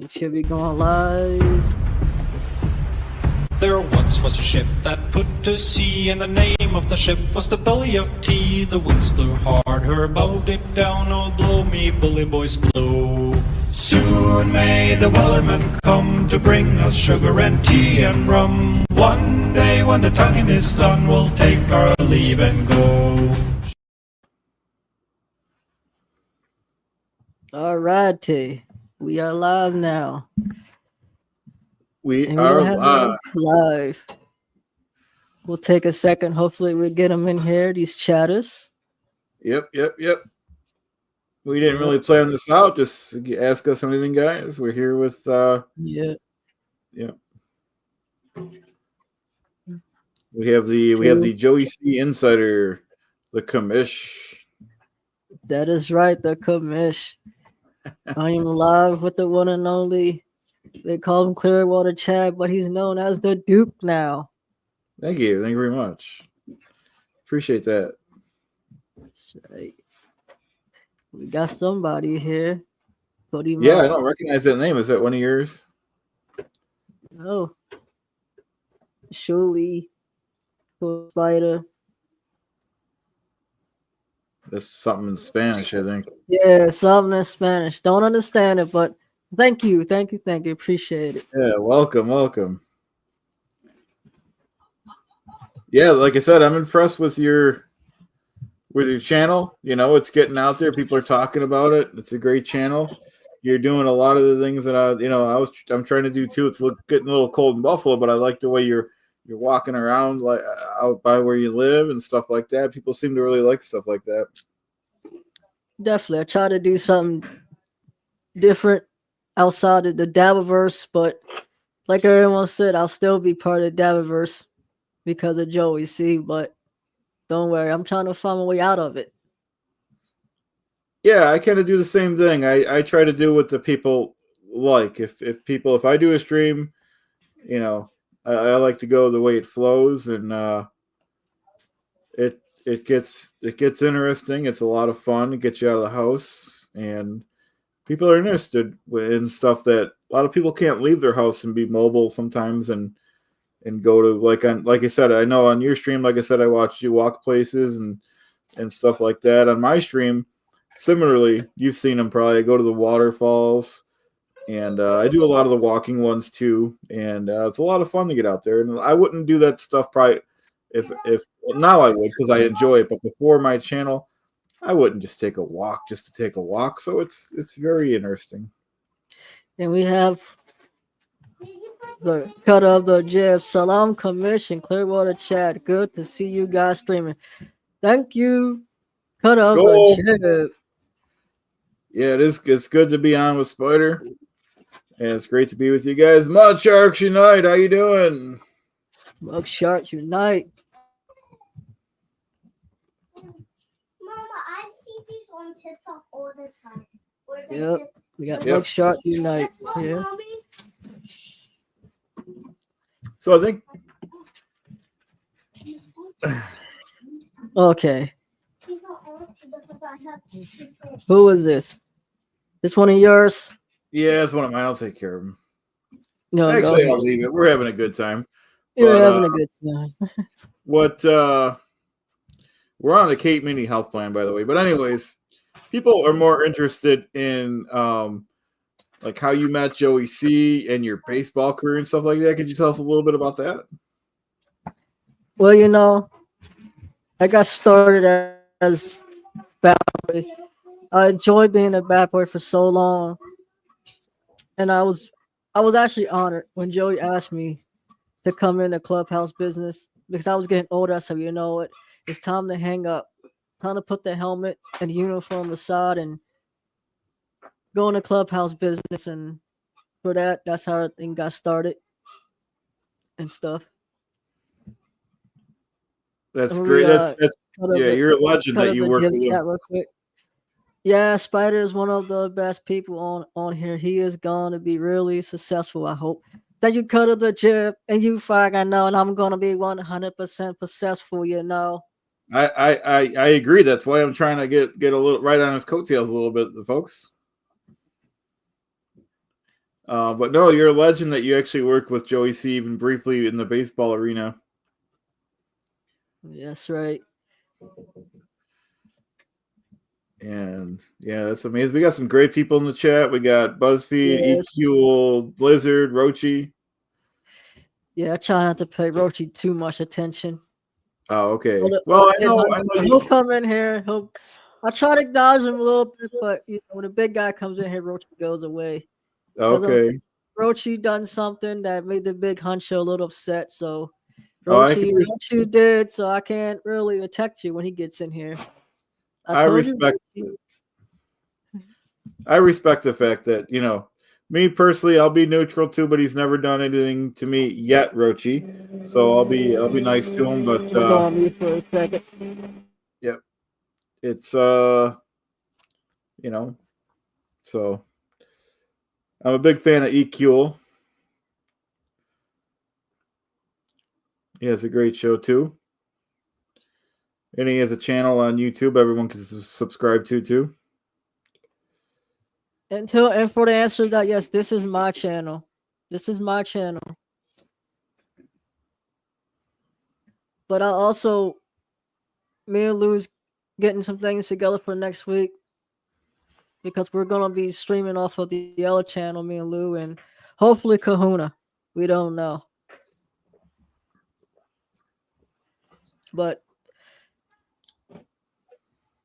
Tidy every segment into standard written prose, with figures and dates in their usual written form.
Should be going live. There once was a ship that put to sea, and the name of the ship was the Belly of Tea. The winds blew hard, her bow dipped down. Oh, blow me, bully boys, blow. Soon may the wellerman come to bring us sugar and tea and rum. One day when the tonguing is done, we'll take our leave and go. All righty. We are live now. We And are live. We'll take a second. Hopefully we get them in here, these chatters. Yep. We didn't really plan this out. Just ask us anything, guys. We're here with Yeah. We have the Joey C Insider, the Commish. That is right, the Commish. I am live with the one and only. They call him Clearwater Chad, but he's known as the Duke now. Thank you very much. Appreciate that. That's right. We got somebody here. I don't recognize that name. Is that one of yours? Oh. Surely. Spider. That's something in Spanish, I think. Yeah, something in Spanish. Don't understand it, but thank you. Appreciate it. Yeah, welcome. Yeah, like I said, I'm impressed with your channel. You know, it's getting out there. People are talking about it. It's a great channel. You're doing a lot of the things that I'm trying to do too. It's getting a little cold in Buffalo, but I like the way you're walking around like out by where you live and stuff like that. People seem to really like stuff like that. Definitely. I try to do something different outside of the Dabbleverse, but like everyone said, I'll still be part of the Dabbleverse because of Joey C. But don't worry, I'm trying to find my way out of it. Yeah, I kind of do the same thing. I try to do what the people like. If I do a stream, you know, I like to go the way it flows, and it gets interesting. It's a lot of fun. It gets you out of the house, and people are interested in stuff that a lot of people can't leave their house and be mobile sometimes, and go to like I said, I know on your stream, like I said, I watched you walk places and stuff like that. On my stream, similarly, you've seen them probably. I go to the waterfalls. And I do a lot of the walking ones too, and it's a lot of fun to get out there. And I wouldn't do that stuff probably if now I would because I enjoy it. But before my channel, I wouldn't just take a walk just to take a walk. So it's very interesting. And we have the cut of the Jeff Salam Commission Clearwater Chat. Good to see you guys streaming. Thank you. Cut of the Jeff. Yeah, it's good to be on with Spider. And it's great to be with you guys. Mud Sharks Unite, how you doing? Mud Sharks Unite. Mama, I see these on TikTok all the time. Yep, we got Mud Sharks Unite here. So I think... Okay. Who is this? This one of yours? Yeah, it's one of mine. I'll take care of him. No, actually, I'll leave it. We're having a good time. You're having a good time. We're on the Cape Mini health plan, by the way. But anyways, people are more interested in like how you met Joey C and your baseball career and stuff like that. Could you tell us a little bit about that? Well, you know, I got started as bat boy. I enjoyed being a bat boy for so long. And I was actually honored when Joey asked me to come in the clubhouse business because I was getting older. I said, you know what? It's time to hang up. Time to put the helmet and the uniform aside and go in the clubhouse business. And for that's how everything got started and stuff. That's great. You're a legend that you work with. Real quick. Yeah, Spider is one of the best people on here. He is going to be really successful, I hope. That you cut up the jib and you fag, I know, and I'm going to be 100% successful, you know. I agree. That's why I'm trying to get a little right on his coattails a little bit, the folks. But no, you're a legend that you actually worked with Joey C. even briefly in the baseball arena. That's right. And yeah, that's amazing. We got some great people in the chat. We got BuzzFeed, Yes. EQ, Blizzard, Rochi. Yeah, I try not to pay Rochi too much attention. Oh, okay. Well, Well, I know he'll come in here. I try to dodge him a little bit, but when the big guy comes in here, Rochi goes away. Okay. Rochi done something that made the big huncho a little upset. So I you did, so I can't really protect you when he gets in here. I respect the fact that, me personally, I'll be neutral too, but he's never done anything to me yet, Rochi. So I'll be nice to him, but Hold on me for a second. Yep. It's so I'm a big fan of EQ. He has a great show too. And he has a channel on YouTube everyone can subscribe to too. And for the answer to that, yes, this is my channel. This is my channel. But me and Lou's getting some things together for next week because we're gonna be streaming off of the other channel, me and Lou, and hopefully Kahuna. We don't know. But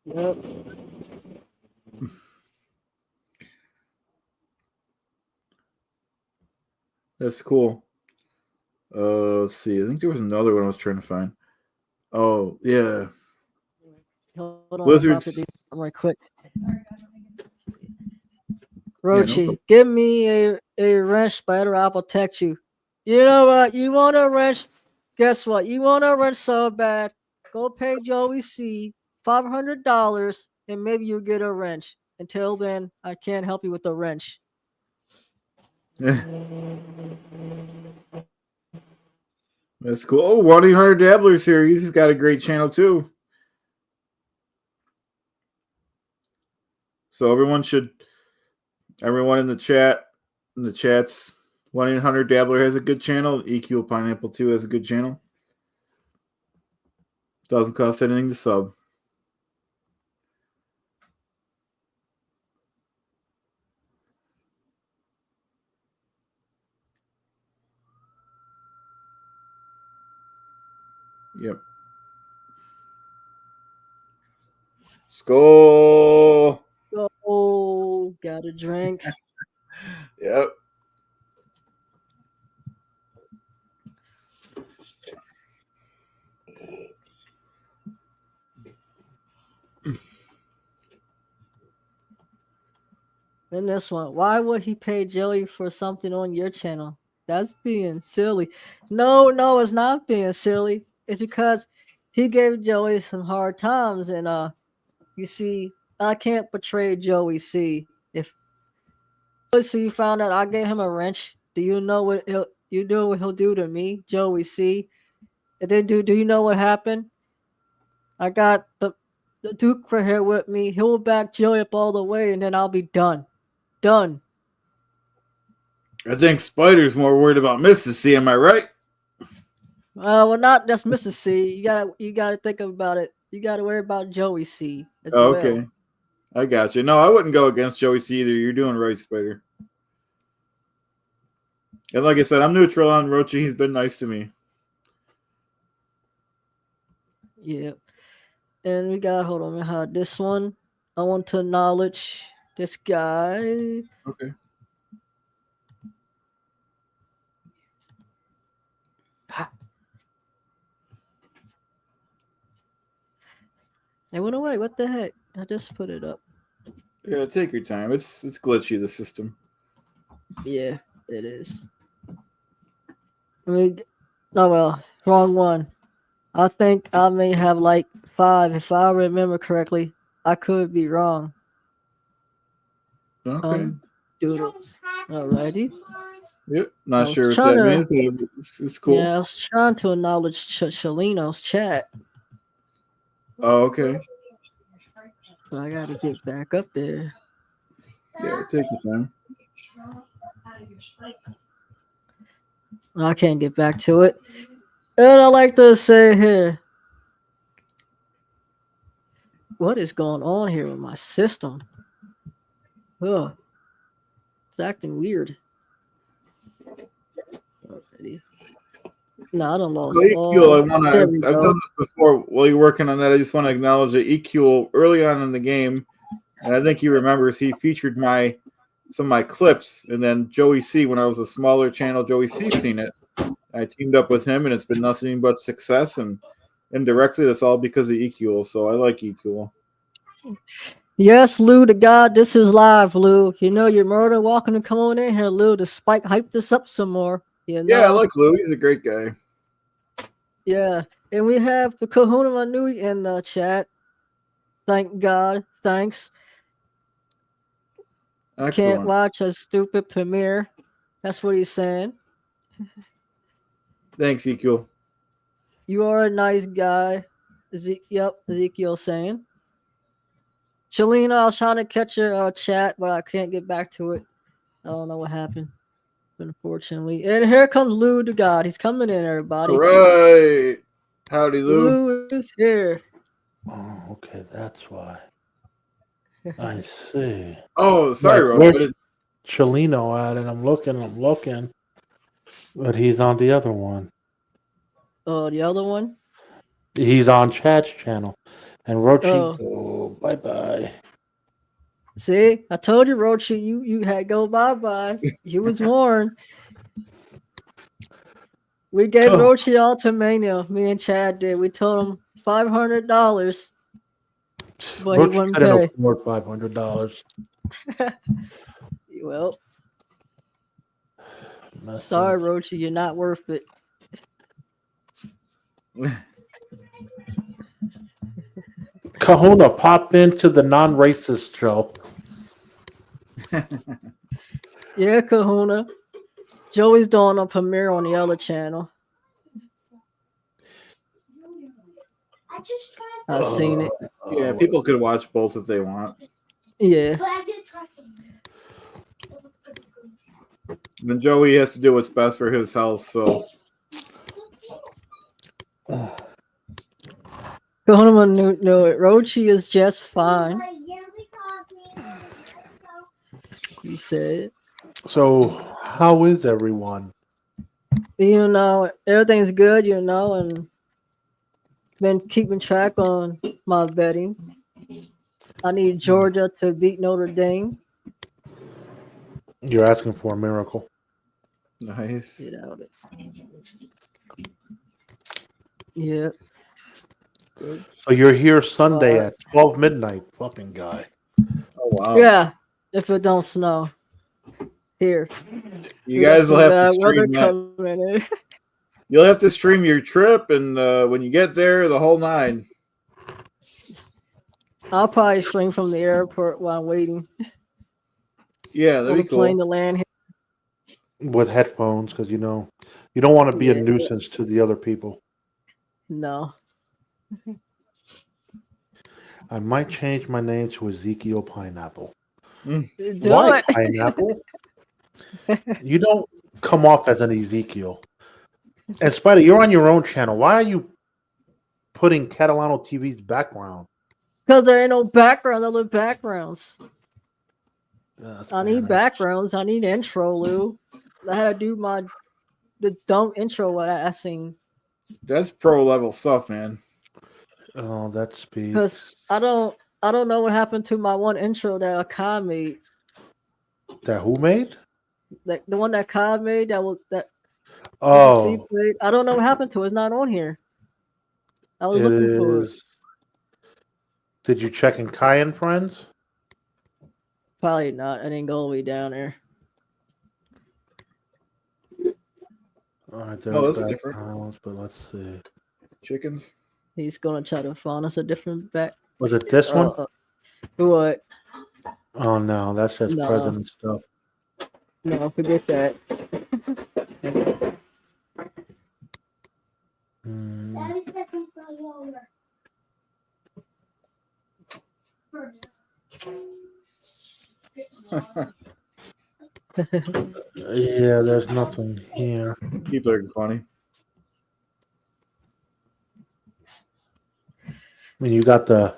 yep. That's cool. Let's see. I think there was another one I was trying to find. Oh, yeah. Hold on, Blizzard's right quick. Rochi, give me a wrench, Spider. I'll protect you. You know what? You want a wrench? Guess what? You want a wrench so bad. Go pay Joey C $500 and maybe you'll get a wrench. Until then, I can't help you with the wrench. That's cool. Oh, 1-800-Dabbler series. He's got a great channel too. So everyone in the chats, 1-800-Dabbler has a good channel. EQ Pineapple 2 has a good channel. Doesn't cost anything to sub. Yep. Skull. Oh, got a drink. Yep. And this one, why would he pay Joey for something on your channel? That's being silly. No, it's not being silly. It's because he gave Joey some hard times, and you see, I can't betray Joey C. If Joey C found out I gave him a wrench, do you know what he'll do to me, Joey C? And then do you know what happened? I got the Duke right here with me. He'll back Joey up all the way, and then I'll be done. Done. I think Spider's more worried about Mrs. C. Am I right? Well, not just Mrs. C. You gotta think about it. You gotta worry about Joey C. As well. Okay, I got you. No, I wouldn't go against Joey C. either. You're doing right, Spider. And like I said, I'm neutral on Rochi. He's been nice to me. Yeah. And we got, hold on, we had this one. I want to acknowledge this guy. Okay. It went away. What the heck? I just put it up. Yeah, take your time. It's glitchy, the system. Yeah, it is. Oh well, wrong one. I think I may have like 5 if I remember correctly. I could be wrong. Okay. Doodles. Alrighty. Yep. Not sure what that means, but it's cool. Yeah, I was trying to acknowledge Shalino's chat. Oh, okay. But I gotta get back up there. Yeah, take your time. I can't get back to it. And I like to say here, what is going on here with my system? Oh, it's acting weird. Already. No, I don't lost. So EQ, I've go. done this before. While you're working on that, I just want to acknowledge that EQ early on in the game, and I think he remembers he featured some of my clips, and then Joey C. When I was a smaller channel, Joey C. seen it. I teamed up with him, and it's been nothing but success. And indirectly, that's all because of EQ. So I like EQ. Yes, Lou to God, this is live, Lou. You know you're more than welcome to come on in here, Lou, to hype this up some more. You know? Yeah, I like Lou. He's a great guy. Yeah, and we have the Kahuna Manui in the chat. Thank God. Thanks. Excellent. Can't watch a stupid premiere. That's what he's saying. Thanks, EQ. You are a nice guy. Ezekiel saying. Shalina, I was trying to catch your chat, but I can't get back to it. I don't know what happened, unfortunately. And here comes Lou to God. He's coming in, everybody. All right. Howdy, Lou. Lou is here. Oh, okay, that's why. I see. Oh, sorry, Like, Rose. where's Chelino at? And I'm looking, but he's on the other one. Oh, the other one? He's on Chad's channel. And Rochi, Oh. bye-bye. See, I told you, Rochi, you had go bye-bye. You was warned. We gave Rochi ultimatum. Me and Chad did. We told him $500, but he wouldn't couldn't pay. afford $500. Well, sorry, Rochi, you're not worth it. Kahuna, pop into the non-racist show. Yeah, Kahuna. Joey's doing a premiere on the other channel. I've seen it. Yeah, people could watch both if they want. Yeah. And Joey has to do what's best for his health, so. Kahuna no, Rochi is just fine. He said. So, how is everyone? You know, everything's good, you know, and been keeping track on my betting. I need Georgia to beat Notre Dame. You're asking for a miracle. Nice. Get out it. Yeah. So you're here Sunday at 12 midnight, fucking guy. Oh, wow. Yeah, if it don't snow. Here. You guys will have to stream that. You'll have to stream your trip, and when you get there, the whole 9. I'll probably stream from the airport while I'm waiting. Yeah, that'd be cool. Plane to land here. With headphones, because you know you don't want to be a nuisance to the other people. No. I might change my name to Ezekiel Pineapple. Why Pineapple? You don't come off as an Ezekiel. And Spider, you're on your own channel. Why are you putting Catalano TV's background? Because there ain't no background, other backgrounds. I need backgrounds. I need intro, Lou. I had to do the dumb intro what I seen. That's pro level stuff, man. Oh, that speaks. Because I don't know what happened to my one intro that Akai made. That who made? Like the one that Kai made that Oh, played. I don't know what happened to it. It's not on here. I was looking for it. Did you check in Kai and Friends? Probably not. I didn't go all the way down there. All right, that's different. Pounds, but let's see. Chickens. He's gonna try to find us a different back. Was it this one? What? Oh no, that's just president stuff. No, forget that. Yeah, there's nothing here. People are funny. I mean, you got the.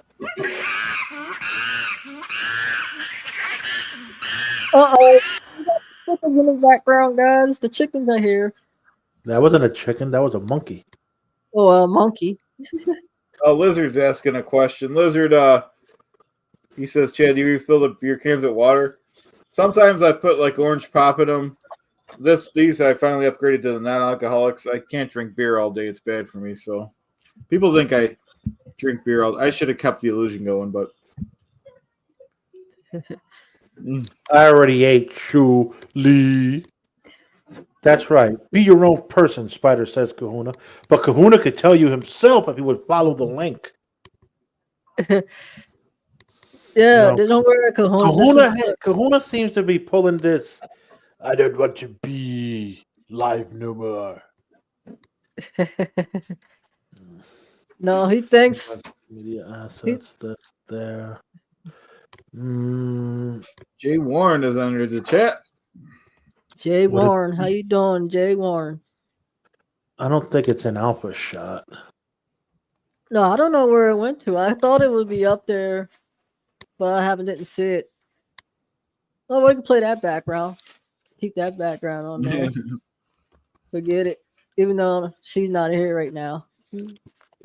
Uh-oh. Chickens in the background, guys. The chickens are here. That wasn't a chicken. That was a monkey. Oh, a monkey. Lizard's asking a question. Lizard, he says, Chad, do you refill the beer cans with water? Sometimes I put like orange pop in them. These I finally upgraded to the non-alcoholics. I can't drink beer all day; it's bad for me. So people think I drink beer all. I should have kept the illusion going, but I already ate Lee. That's right. Be your own person, Spider says Kahuna. But Kahuna could tell you himself if he would follow the link. Yeah, No. don't worry, Kahuna. Kahuna seems to be pulling this. I don't want to be live no more. No, he thinks. Media assets. That's there. Jay Warren is under the chat. Jay Warren, how you doing, Jay Warren? I don't think it's an alpha shot. No, I don't know where it went to. I thought it would be up there, but I didn't see it. Oh, we can play that background. Keep that background on there. Forget it. Even though she's not here right now.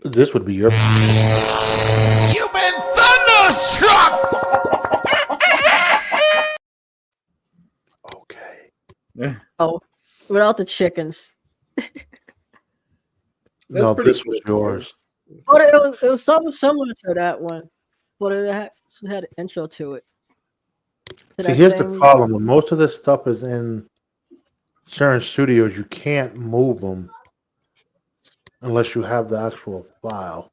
This would be your. You've been thunderstruck! Okay. Oh, without the chickens. No, pretty this was yours. But it was something similar to that one. But it had an intro to it. See, here's the problem. When most of this stuff is in certain studios, you can't move them unless you have the actual file.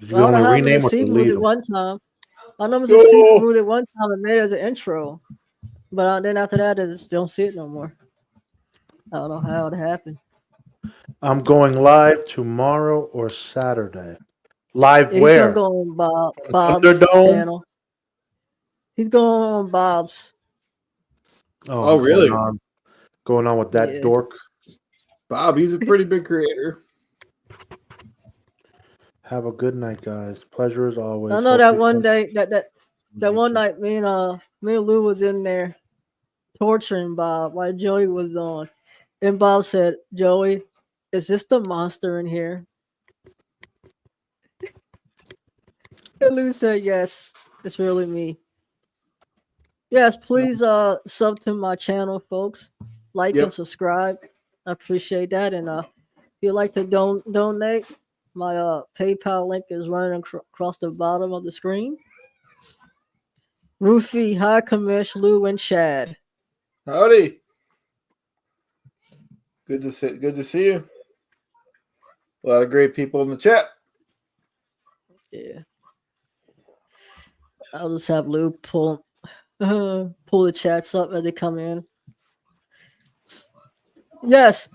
You Well, I only don't rename have or to see delete it them. one time. I know see moved it one time and made it as an intro. But then after that, I just don't see it no more. I don't know how it happened. I'm going live tomorrow or Saturday. Live Yeah, where? he's going to go on Bob's Thunderdome? channel. He's going on Bob's. Oh, really? Going on with that dork. Bob, he's a pretty big creator. Have a good night, guys. Pleasure as always. I know that one day that one night me and Lou was in there torturing Bob while Joey was on. And Bob said, Joey, is this the monster in here? And Lou said, yes, it's really me. Yes, please sub to my channel, folks. Like and subscribe. I appreciate that. And if you'd like to donate, my PayPal link is running across the bottom of the screen. Rufy, hi, Commish, Lou, and Chad. Howdy. Good to see you. A lot of great people in the chat. Yeah. I'll just have Lou pull the chats up as they come in. Yes.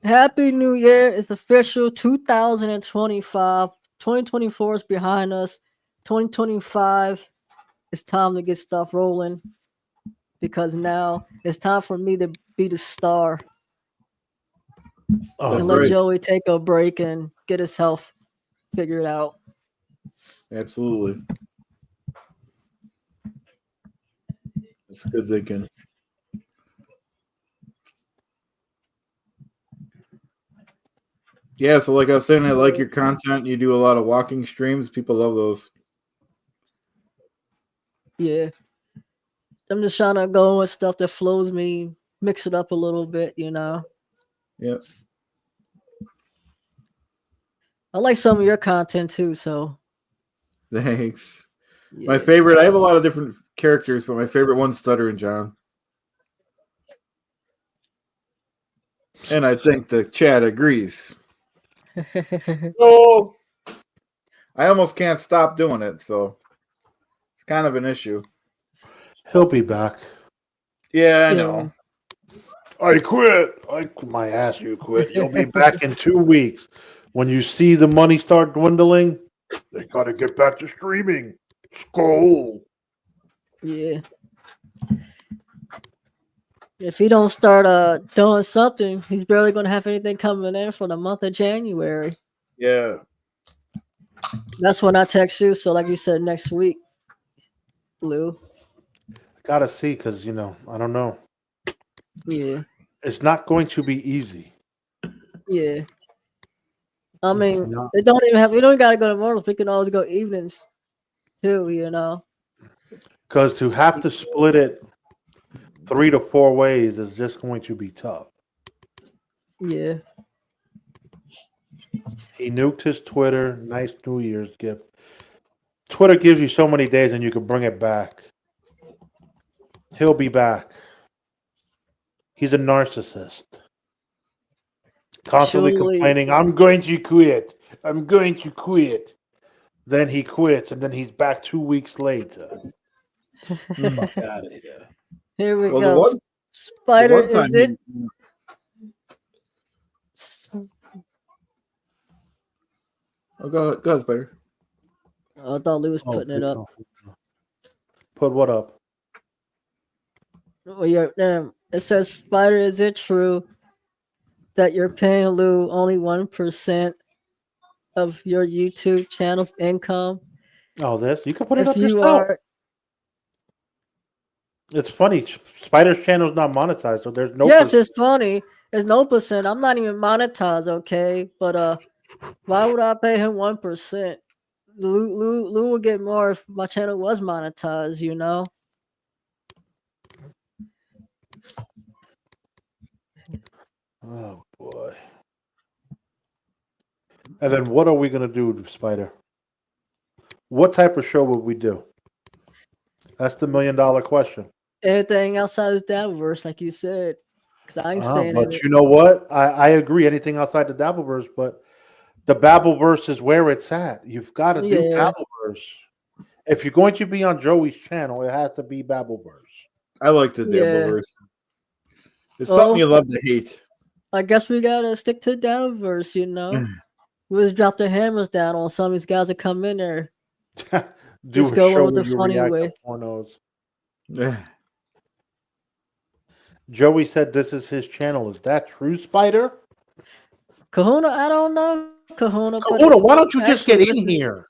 Happy New Year. It's official 2025. 2024 is behind us. 2025, it's time to get stuff rolling because now it's time for me to be the star. And let Joey take a break and get his health figured out. Absolutely. That's good thinking. Yeah, so like I was saying, I like your content. You do a lot of walking streams. People love those. Yeah. I'm just trying to go with stuff that flows me, mix it up a little bit, you know. Yep. I like some of your content too, so. Thanks. Yeah. My favorite, I have a lot of different characters, but my favorite one's Stuttering John. And I think the chat agrees. Oh, I almost can't stop doing it, so it's kind of an issue. He'll be back. Yeah, I know. I quit. My ass, you quit. You'll be back in 2 weeks. When you see the money start dwindling, they got to get back to streaming. Skull. Yeah. If he don't start doing something, he's barely gonna have anything coming in for the month of January. Yeah. That's when I text you. So like you said, next week, Lou. Gotta see, because I don't know. Yeah, It's not going to be easy. yeah. I It's mean, not. it don't even have. We don't gotta go to mornings. We can always go evenings too. Because to have to split it 3 to 4 ways is just going to be tough. Yeah. He nuked his Twitter. Nice New Year's gift. Twitter gives you so many days and you can bring it back. He'll be back. He's a narcissist. Constantly Surely. complaining, I'm going to quit. I'm going to quit. Then he quits and then he's back 2 weeks later. Fuck out of here. Here we Well, go. the Spider, one time is it? Oh, go ahead, Spider. I thought Lou was putting it up. Put what up? Oh, yeah. It says, Spider, is it true that you're paying Lou only 1% of your YouTube channel's income? Oh, this? You can put it If up you yourself. are, It's funny. Spider's channel's not monetized, so there's no. yes, it's funny. There's no percent. I'm not even monetized, okay? But why would I pay him 1%? Lou would get more if my channel was monetized. Oh boy. And then what are we gonna do, Spider? What type of show would we do? That's the $1 million question. Anything outside of Dabbleverse, like you said, because I ain't staying in But it. you know what? I agree. Anything outside the Dabbleverse, but the Babbleverse is where it's at. You've got to do Yeah. Babbleverse. If you're going to be on Joey's channel, it has to be Babbleverse. I like the Yeah. Dabbleverse. It's Well, something you love to hate. I guess we gotta stick to Dabbleverse, We just drop the hammers down on some of these guys that come in there. Do Just a go show with where the you funny react way. to pornos. Yeah. Joey said this is his channel. Is that true, Spider? Kahuna, I don't know Kahuna. But Kahuna, why don't you just actually, get in here?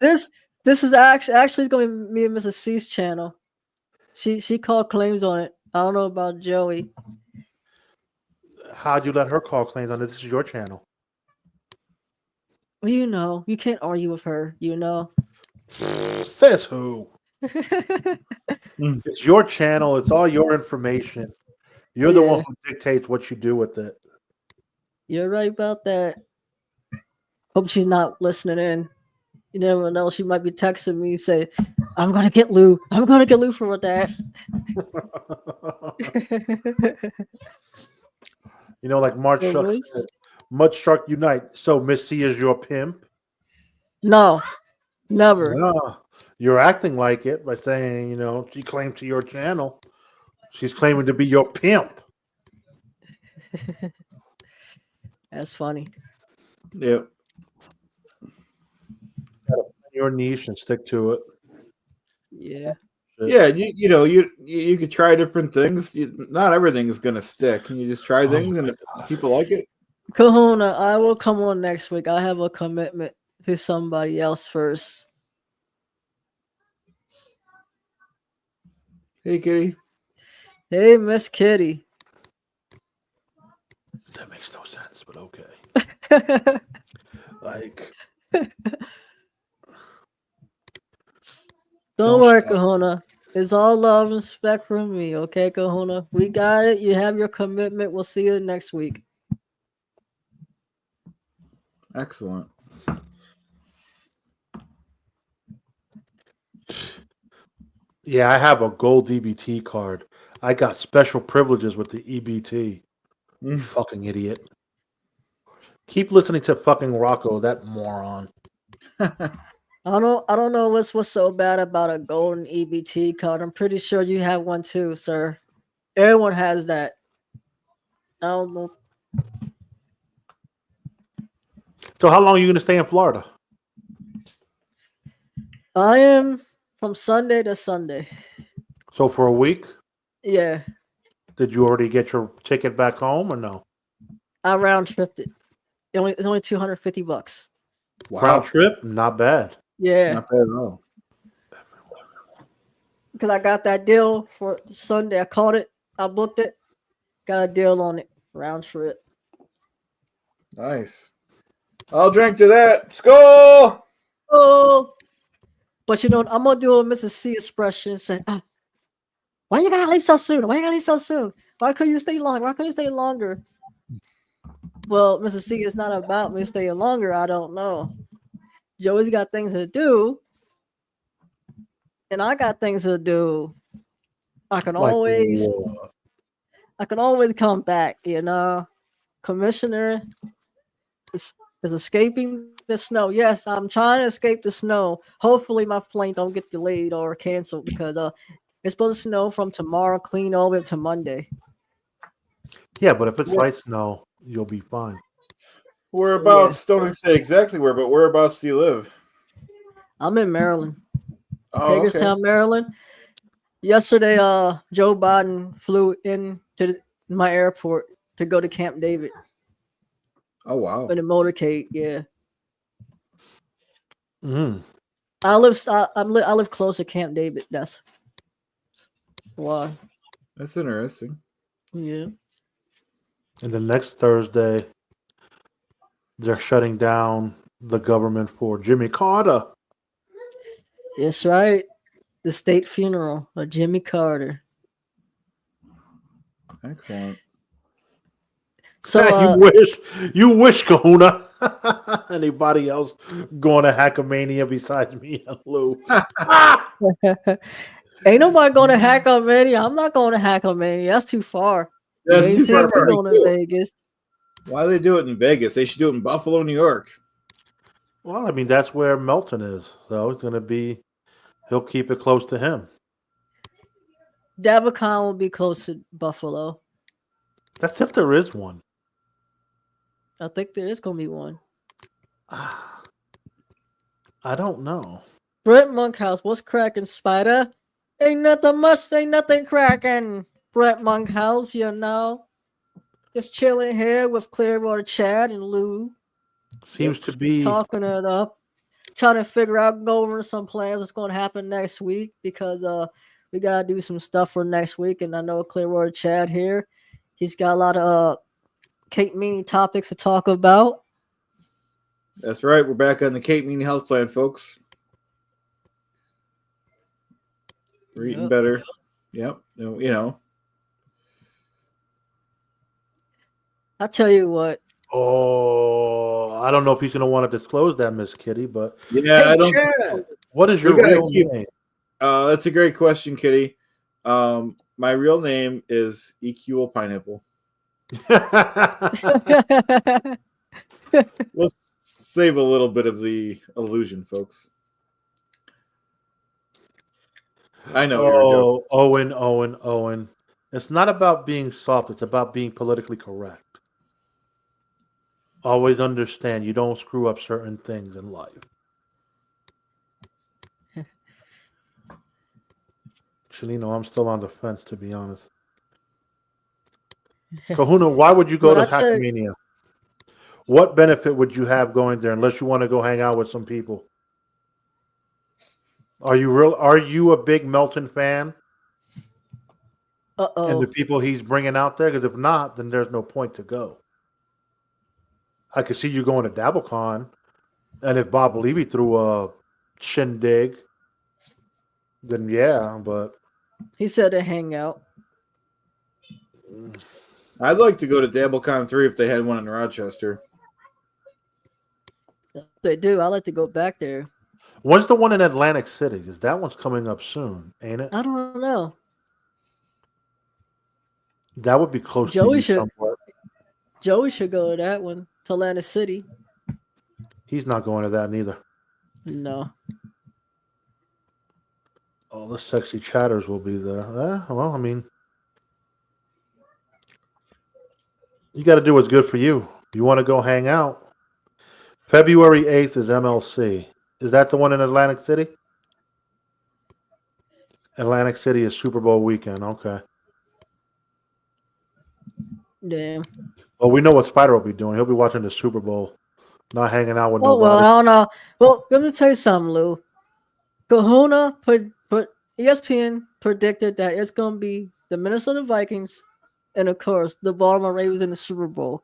This is actually going to be me and Mrs. C's channel. She called claims on it. I don't know about Joey. How'd you let her call claims on it? This is your channel. Well, you can't argue with her. Says who? It's your channel. It's all your information. You're the one who dictates what you do with it. You're right about that. Hope she's not listening in. You never know. She might be texting me say, I'm going to get Lou. I'm going to get Lou for that. Like March So Shark Luis? said, Mud Shark Unite. So Miss C is your pimp? No, never. No. You're acting like it by saying, she claimed to your channel. She's claiming to be your pimp. That's funny. Yep. Your niche and stick to it. Yeah. Yeah, you could try different things. Not everything is gonna stick. You just try things, and if people like it, Kahuna, I will come on next week. I have a commitment to somebody else first. hey, Kitty. Hey, Miss Kitty. That makes no sense, but okay. Like, Don't worry, stop. Kahuna. It's all love and respect from me, okay, Kahuna? We got it. You have your commitment. We'll see you next week. Excellent. Yeah, I have a gold EBT card. I got special privileges with the EBT. You fucking idiot. Keep listening to fucking Rocco, that moron. I don't know what's so bad about a golden EBT card. I'm pretty sure you have one too, sir. Everyone has that. I don't know. So how long are you gonna stay in Florida? I am from Sunday to Sunday. So for a week? Yeah. Did you already get your ticket back home or no? I round tripped it. It's only $250. Wow. Round trip? Not bad. Yeah, Not bad at all. because I got that deal for Sunday. I caught it. I booked it. Got a deal on it. Round trip. Nice. I'll drink to that. Skull! Oh, but I'm gonna do a Mrs. C expression. Say, why you gotta leave so soon? Why you gotta leave so soon? Why couldn't you stay longer? Why couldn't you stay longer? Well, Mrs. C, it's not about me staying longer. I don't know. Joey's got things to do, and I got things to do. I can Like always, what? I can always come back. Commissioner is escaping the snow. Yes, I'm trying to escape the snow. Hopefully, my plane don't get delayed or canceled because it's supposed to snow from tomorrow, clean all the way up to Monday. Yeah, but if it's light snow, you'll be fine. Whereabouts? Don't say exactly where, but whereabouts do you live? I'm in Maryland, Oh, okay. Hagerstown, Maryland. Yesterday, Joe Biden flew in to my airport to go to Camp David Oh, wow. in a motorcade. Yeah, Mm. I live close to Camp David. That's why. That's interesting. Yeah. And the next Thursday, they're shutting down the government for Jimmy Carter. That's right. The state funeral of Jimmy Carter. Excellent. So you wish, Kahuna. Anybody else going to Hackamania besides me and Lou? ain't nobody going to Hackamania. I'm not going to Hackamania. That's too far. That's You ain't too seeing far. me going to Vegas. Why do they do it in Vegas? They should do it in Buffalo, New York. Well, I mean, that's where Melton is. So it's going to be, he'll keep it close to him. Dabacon will be close to Buffalo. That's if there is one. I think there is going to be one. I don't know. Brent Monkhouse, what's cracking, Spider? Ain't nothing cracking. Brent Monkhouse, just chilling here with Clearwater Chad and Lou. Seems to be talking it up, trying to figure out, go over some plans, what's going to happen next week because we got to do some stuff for next week. And I know Clearwater Chad here, he's got a lot of Cape Meany topics to talk about. That's right. We're back on the Cape Meany Health Plan, folks. We're eating better. Yep. I'll tell you what. Oh, I don't know if he's going to want to disclose that, Miss Kitty, but Yeah, hey, I don't. Chad, what is your real name? That's a great question, Kitty. My real name is EQ Pineapple. Let's save a little bit of the illusion, folks. I know. Owen. It's not about being soft. It's about being politically correct. Always understand you don't screw up certain things in life. Chelino, I'm still on the fence, to be honest. Kahuna, why would you go to Hackamania? What benefit would you have going there unless you want to go hang out with some people? Are you a big Melton fan? Uh-oh. And the people he's bringing out there? Because if not, then there's no point to go. I could see you going to DabbleCon, and if Bob Levy threw a shindig, then yeah, but... He said to hang out. I'd like to go to DabbleCon 3 if they had one in Rochester. They do. I like to go back there. When's the one in Atlantic City? Because that one's coming up soon, ain't it? I don't know. That would be close Joey to you should, somewhat. Joey should go to that one, to Atlantic City. He's not going to that neither. No. All the sexy chatters will be there. Well, I mean, you got to do what's good for you. You want to go hang out. February 8th is MLC. Is that the one in Atlantic City? Atlantic City is Super Bowl weekend. Okay. Damn. Well, we know what Spider will be doing. He'll be watching the Super Bowl, not hanging out with Oh well, I nobody. don't know. Well, let me tell you something, Lou. Kahuna put ESPN predicted that it's gonna be the Minnesota Vikings and of course the Baltimore Ravens in the Super Bowl.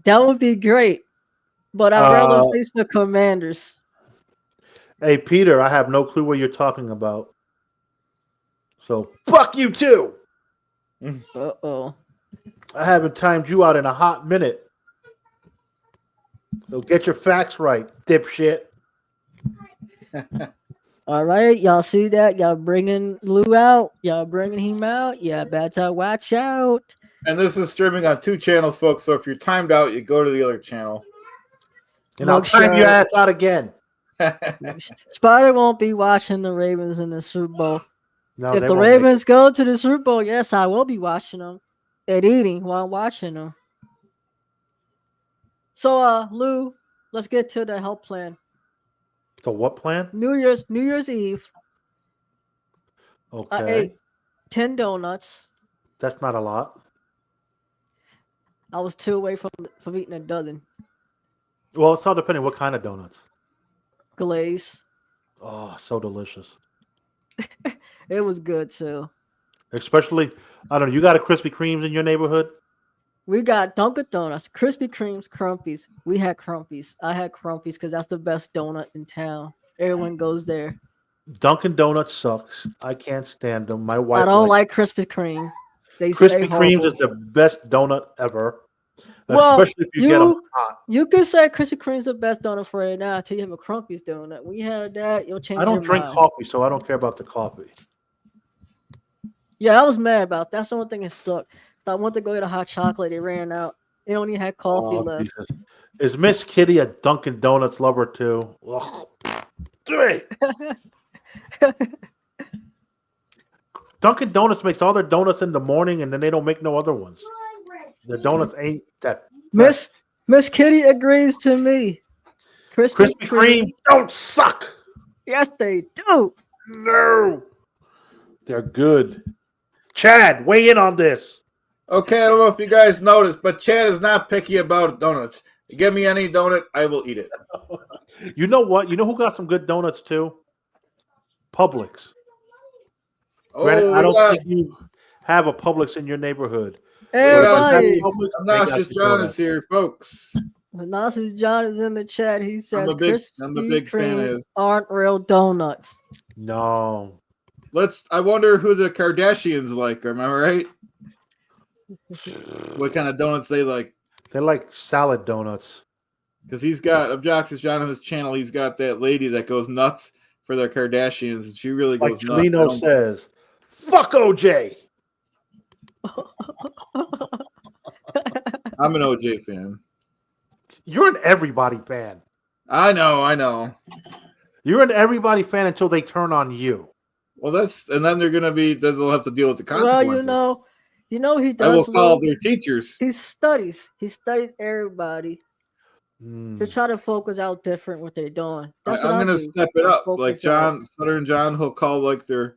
That would be great, but I'd rather Uh, face the Commanders. hey, Peter, I have no clue what you're talking about. So fuck you too. Uh-oh. I haven't timed you out in a hot minute. So get your facts right, dipshit. All right, y'all see that? Y'all bringing Lou out. Y'all bringing him out. Yeah, better watch out. And this is streaming on 2 channels, folks. So if you're timed out, you go to the other channel. And I'll Make time your sure- ass out again. Spider won't be watching the Ravens in the Super Bowl. No, If they the won't make it. Ravens go to the Super Bowl, yes, I will be watching them and eating while watching them. So, Lou, let's get to the help plan. The what plan? New Year's Eve, I Okay, ate 10 donuts. that's not a lot. I was 2 away from eating a dozen. Well, it's all depending what kind of donuts. Glaze. Oh, so delicious. It was good too. Especially, I don't know. You got a Krispy Kremes in your neighborhood? We got Dunkin' Donuts, Krispy Kremes, Crumpies. We had Crumpies. I had Crumpies because that's the best donut in town. Everyone goes there. Dunkin' Donuts sucks. I can't stand them. My wife I don't likes like Krispy Kreme. They say Krispy Kremes horrible. is the best donut ever. Well, Especially if you get them hot. You could say Krispy Kreme's the best donut for right now until you have a Crumpy's donut. We had that, you'll change I don't your drink mind. coffee, so I don't care about the coffee. Yeah, I was mad about that. That's the one thing that sucked. So I wanted to go get a hot chocolate. They ran out. They only had coffee Oh, left. Jesus. Is Miss Kitty a Dunkin' Donuts lover too? Ugh. Dunkin' Donuts makes all their donuts in the morning, and then they don't make no other ones. Their donuts ain't that. Miss Kitty agrees to me. Krispy Krispy Kreme don't suck. Yes, they do. No, they're good. Chad, weigh in on this. Okay, I don't know if you guys noticed, but Chad is not picky about donuts. Give me any donut, I will eat it. You know what? You know who got some good donuts too? Publix. Granted, I don't think you have a Publix in your neighborhood. Everybody. Obnoxious John is here, folks. Obnoxious John is in the chat. He says I'm a big fan Kremes of. aren't real donuts. No. I wonder who the Kardashians like. Am I right? What kind of donuts they like? They like salad donuts. Because he's got Obnoxious John on his channel. He's got that lady that goes nuts for the Kardashians, and she really Like goes nuts. Chelino says, "Fuck OJ." I'm an OJ fan. You're an everybody fan. I know. You're an everybody fan until they turn on you. Well, and then they'll have to deal with the Well, consequences. you know he does. I will call their teachers. He studies everybody to try to focus out different what they're doing. That's what I'm going to step it up. Like Southern John, he'll call like their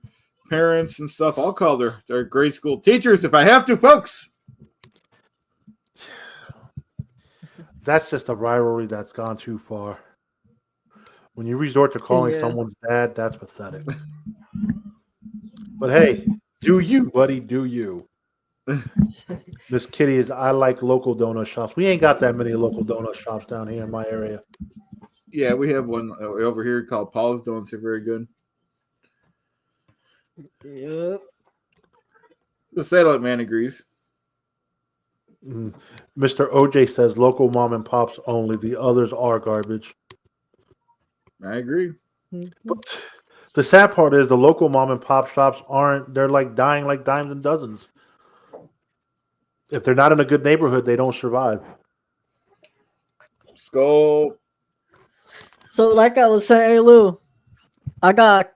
parents and stuff. I'll call their grade school teachers if I have to, folks. That's just a rivalry that's gone too far. When you resort to calling someone's dad, that's pathetic. But hey, do you, buddy, do you. Miss Kitty is, I like local donut shops. We ain't got that many local donut shops down here in my area. Yeah, we have one over here called Paul's Donuts. They're very good. Yep. The Satellite Man agrees. Mr. OJ says local mom and pops only. The others are garbage. I agree. But the sad part is the local mom and pop shops they're like dying like dimes and dozens. If they're not in a good neighborhood, they don't survive. Skull. So, like I was saying, hey Lou, I got a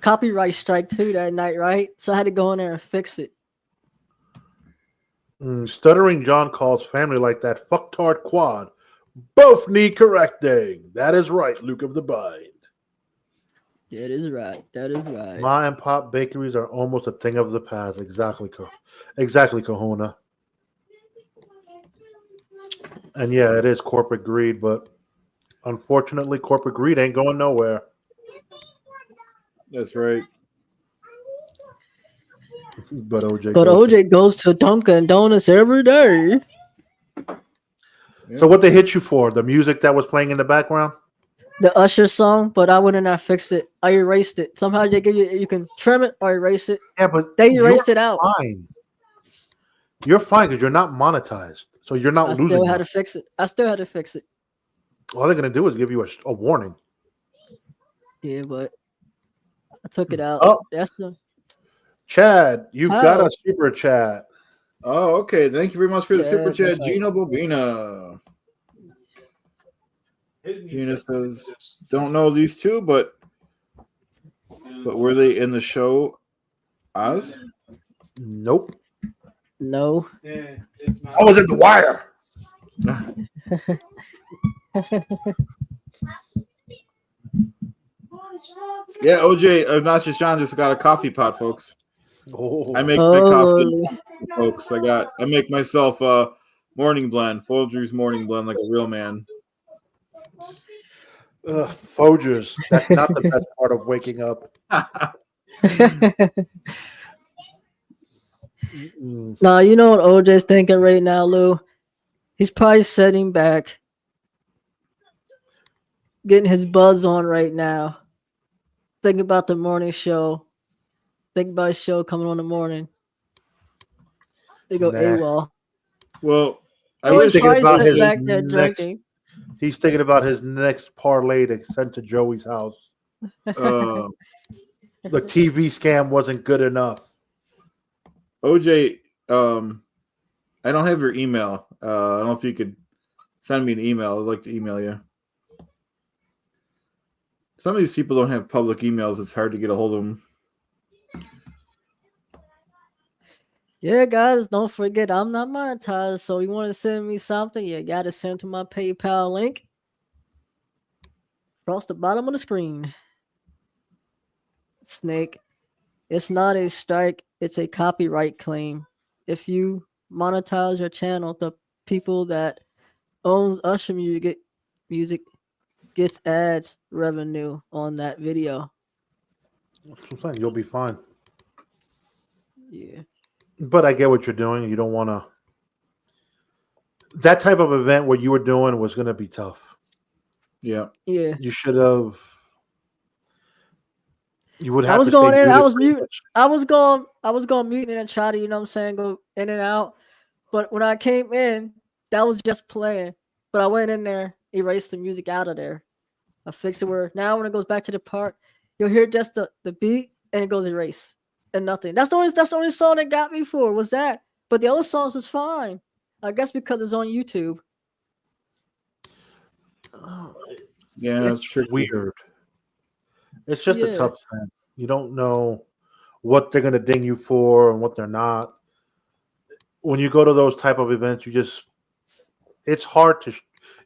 copyright strike too that night, right? So I had to go in there and fix it. Stuttering John calls family like that fucktard quad. Both need correcting. That is right, Luke of the Bind. That is right. Ma and pop bakeries are almost a thing of the past. Exactly, Kahuna. And yeah, it is corporate greed, but unfortunately, corporate greed ain't going nowhere. That's right. But OJ. But goes to- OJ goes to Dunkin' Donuts every day. So what they hit you for? The music that was playing in the background? The Usher song, but I went and I fixed it. I erased it. Somehow they give you can trim it or erase it. Yeah, but They erased it out. fine. You're fine because you're not monetized, so you're not I losing. still had money. to fix it. I still had to fix it. All they're gonna do is give you a warning. Yeah, but I took it out. Oh. That's the Chad, you've got How? a super chat. Oh, okay. Thank you very much for the super Yeah, chat, that's right. Gino Bobina. Gina says, "Don't know these two, but were they in the show Oz?" Nope. no. I was in The Wire. Yeah, OJ, not just John, just got a coffee pot, folks. Oh, I make my coffee, Holy. folks. I make myself a morning blend, Folgers morning blend, like a real man. Folgers. That's not the best part of waking up. Mm. Nah, you know what OJ's thinking right now, Lou? He's probably sitting back, getting his buzz on right now. Thinking about the morning show. Think about his show coming on in the morning. They go Nah. AWOL. Well, I He's wish thinking Probably about sitting his back there next- drinking. He's thinking about his next parlay to send to Joey's house. uh, The TV scam wasn't good enough. OJ. I don't have your email. I don't know if you could send me an email. I'd like to email you. Some of these people don't have public emails. It's hard to get a hold of them. Yeah, guys, don't forget I'm not monetized. So you want to send me something, you got to send to my PayPal link across the bottom of the screen. Snake, it's not a strike, it's a copyright claim. If you monetize your channel, the people that owns Usher music gets ads revenue on that video. That's what I'm saying. You'll be fine. Yeah. But I get what you're doing. You don't want to. That type of event what you were doing was going to be tough. Yeah. Yeah. You should have. You would have. I was to going stay in, I muted was pretty muting. much. I was going mute and try to, you know what I'm saying, go in and out. But when I came in, that was just playing. But I went in there, erased the music out of there. I fixed it where now when it goes back to the part, you'll hear just the beat and it goes erase and nothing. That's the only song that got me for was that. But the other songs was fine. I guess because it's on YouTube. Yeah, that's tricky. Weird. It's just a Yeah. tough thing. You don't know what they're going to ding you for and what they're not. When you go to those type of events, it's hard to.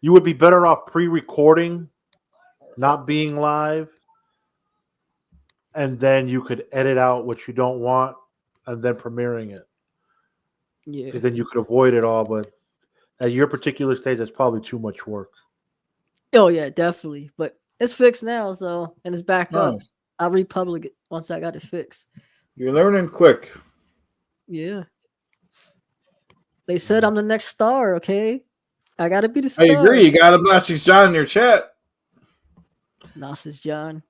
You would be better off pre-recording, not being live, and then you could edit out what you don't want, and then premiering it. Yeah. 'Cause then you could avoid it all. But at your particular stage, that's probably too much work. Oh yeah, definitely. But it's fixed now, so and it's back up. Nice. I'll republic it once I got it fixed. You're learning quick. Yeah. They said I'm the next star, okay? I gotta be the star. I agree. You got Obnoxious John in your chat. Nonsense, John.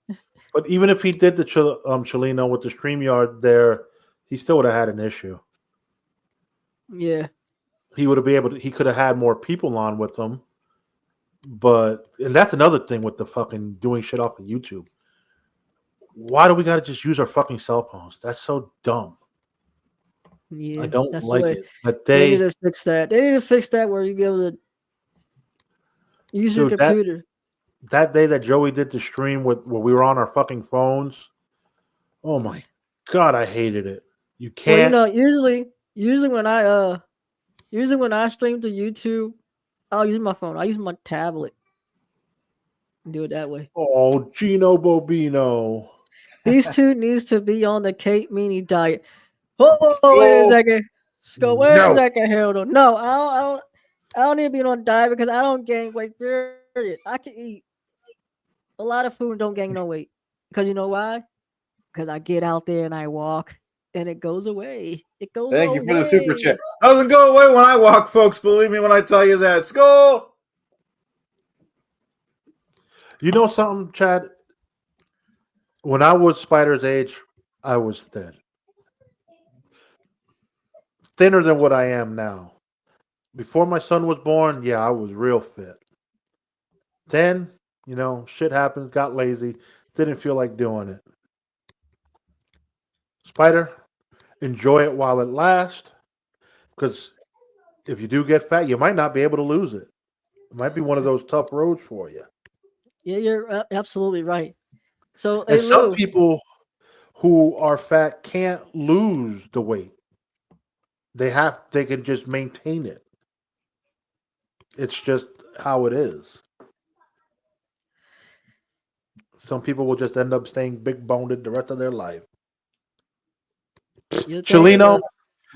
But even if he did the Chileno with the StreamYard there, he still would have had an issue. Yeah. He would have been able to. He could have had more people on with him. And that's another thing with the fucking doing shit off of YouTube. Why do we got to just use our fucking cell phones? That's so dumb. Yeah. I don't that's the like way. it. But They need they to fix that. They need to fix that where you be able to use your Dude, that- computer. that day that Joey did the stream where we were on our fucking phones. Oh my god, I hated it. You Well, can't. usually when I stream to YouTube, I'll use my phone. I use my tablet. And do it that way. Oh, Gino Bobino. These two needs to be on the Kate Meany diet. Wait a second. Wait a No. second, Harold. No, I don't. I don't need to be on a diet because I don't gain weight. Period. I can eat a lot of food and don't gain no weight. Because you know why? Because I get out there and I walk and it goes away. It goes Thank away. you for the super chat. Doesn't go away when I walk, folks. Believe me when I tell you that. Skull. You know something, Chad? When I was Spider's age, I was thin. Thinner than what I am now. Before my son was born, yeah, I was real fit. Then, shit happens, got lazy, didn't feel like doing it. Spider, enjoy it while it lasts, because if you do get fat, you might not be able to lose it. It might be one of those tough roads for you. Yeah, you're absolutely right. So, And hey, some Lou. people who are fat can't lose the weight. They can just maintain it. It's just how it is. Some people will just end up staying big boned the rest of their life. You think Chelino,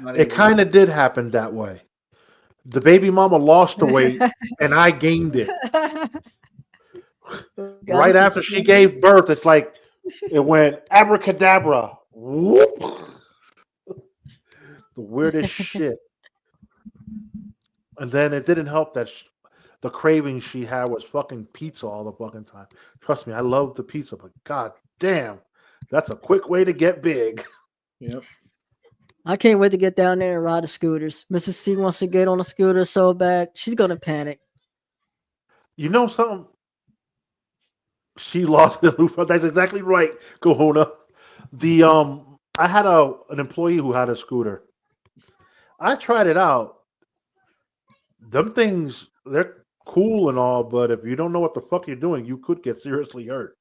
Not it easy. kind of did happen that way. The baby mama lost the weight and I gained it. God, Right this is after she funny. gave birth, it's like it went abracadabra. Whoop. The weirdest shit. And then it didn't help that the craving she had was fucking pizza all the fucking time. Trust me, I love the pizza, but god damn, that's a quick way to get big. Yep. I can't wait to get down there and ride the scooters. Mrs. C wants to get on a scooter so bad, she's gonna panic. You know something? She lost the loop. That's exactly right, Kahuna. The I had an employee who had a scooter. I tried it out. Them things, they're cool and all, but if you don't know what the fuck you're doing, you could get seriously hurt.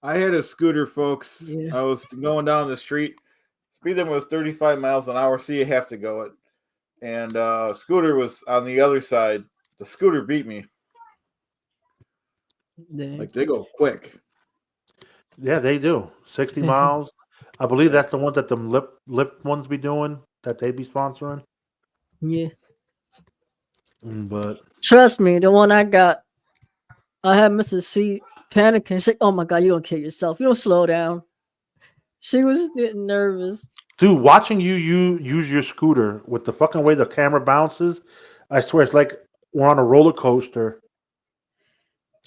I had a scooter, folks. Yeah. I was going down the street. Speed limit was 35 miles an hour, so you have to go it. And scooter was on the other side. The scooter beat me. Dang. Like, they go quick. Yeah, they do. 60 miles. I believe Yeah. that's the one that them lip ones be doing, that they be sponsoring. Yeah. But Trust me, the one I got, I had Mrs. C panicking. She's like, "Oh my god, you're gonna kill yourself. You don't slow down." She was getting nervous. dude, watching you use your scooter with the fucking way the camera bounces, I swear it's like we're on a roller coaster.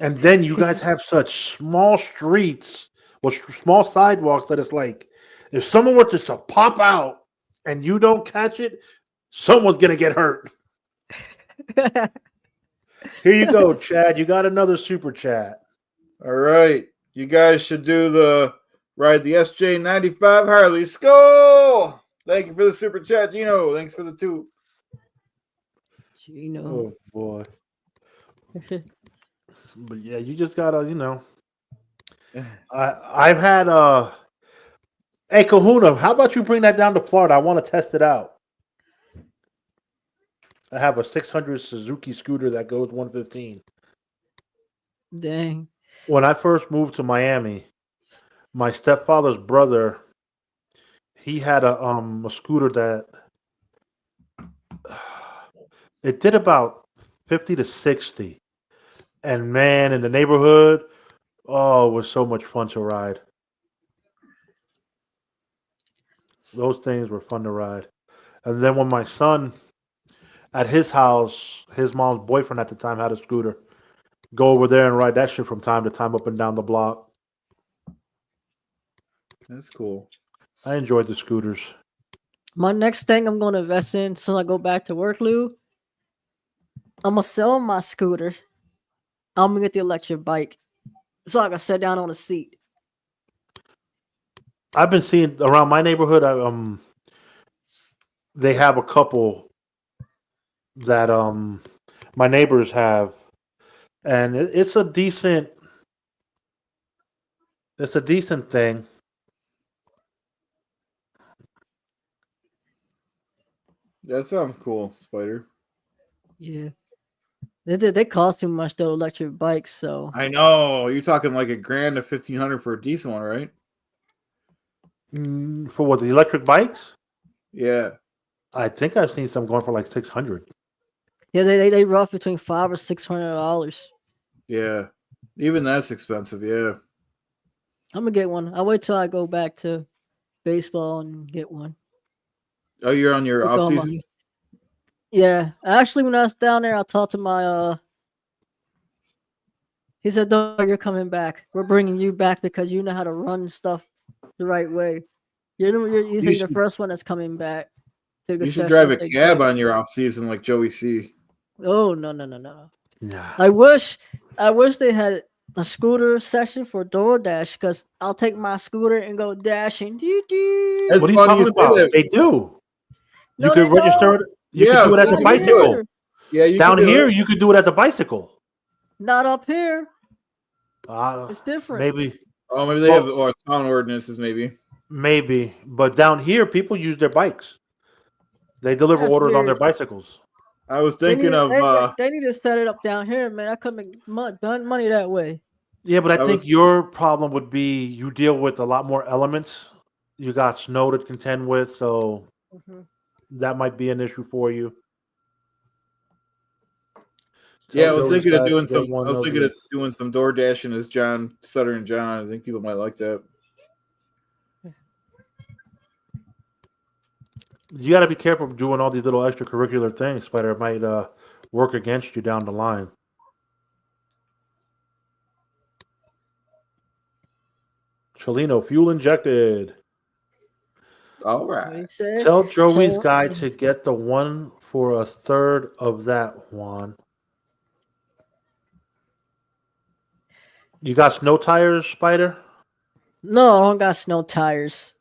And then you guys have such small streets or small sidewalks that it's like if someone were just to pop out and you don't catch it, someone's gonna get hurt. Here you go, Chad. You got another super chat. All right. You guys should do the ride the SJ95 Harley. Skull! Thank you for the super chat, Gino. Thanks for the 2. You know. Oh boy. But yeah, you just gotta, I've had hey Kahuna, how about you bring that down to Florida? I want to test it out. I have a 600 Suzuki scooter that goes 115. Dang. When I first moved to Miami, my stepfather's brother, he had a scooter that it did about 50 to 60. And man, in the neighborhood, oh, it was so much fun to ride. Those things were fun to ride. And then when my son, at his house, his mom's boyfriend at the time had a scooter, go over there and ride that shit from time to time up and down the block. That's cool. I enjoyed the scooters. My next thing I'm gonna invest in so I go back to work, Lou. I'm gonna sell my scooter. I'm gonna get the electric bike so I can sit down on a seat. I've been seeing around my neighborhood. They have a couple that my neighbors have, and it's a decent thing. That sounds cool, Spider. Yeah. They cost too much though, electric bikes, so I know. You're talking like $1,000 to $1,500 for a decent one, right? For what, the electric bikes? Yeah. I think I've seen some going for like 600. Yeah, they rough between $500 or $600. Yeah, even that's expensive. Yeah. I'm gonna get one. I'll wait till I go back to baseball and get one. Oh, you're on your With off all my- season. Yeah, actually, when I was down there, I talked to my He said, "No, you're coming back. We're bringing you back because you know how to run stuff the right way. You say you're the first one that's coming back to the You should session." drive I a said, cab "Great." on your off season like Joey C. Oh no. Nah. I wish they had a scooter session for DoorDash because I'll take my scooter and go dashing. Doo-doo. That's What are you funny talking you say about? that. They do. You No, could they register don't. it. You Yeah, could do it as a Not bicycle. here. Yeah, you Down can do here, it. you could do it as a bicycle. Not up here. Uh, It's different. maybe, Oh, maybe they have town ordinances. Maybe. but down here, people use their bikes. They deliver That's orders on their weird. bicycles. I was They thinking need, of. they need to set it up down here, man. I could make money that way. Yeah, but I I think was- your problem would be you deal with a lot more elements. You got snow to contend with, so Mhm. that might be an issue for you. Yeah, I Tell was Joey's thinking of guys to doing get some. one I was of thinking of the- doing some door dashing as John Stuttering John. I think people might like that. You got to be careful doing all these little extracurricular things, Spider. It might work against you down the line. Cholino, fuel injected. All What he right. said? Tell Joey's So- guy to get the one for a third of that, Juan. You got snow tires, Spider? No, I don't got snow tires.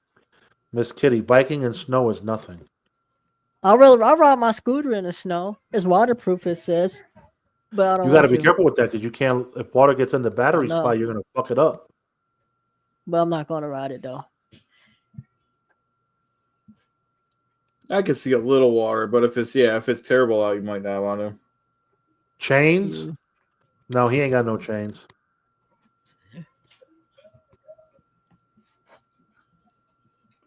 Miss Kitty, biking in snow is nothing. I'll ride my scooter in the snow. It's waterproof, it says. But I don't You got want to be to. careful with that because you can't. If water gets in the battery know. spot, you're gonna fuck it up. But I'm not gonna ride it though. I could see a little water, but if it's terrible out, you might not want to. Chains? No, he ain't got no chains.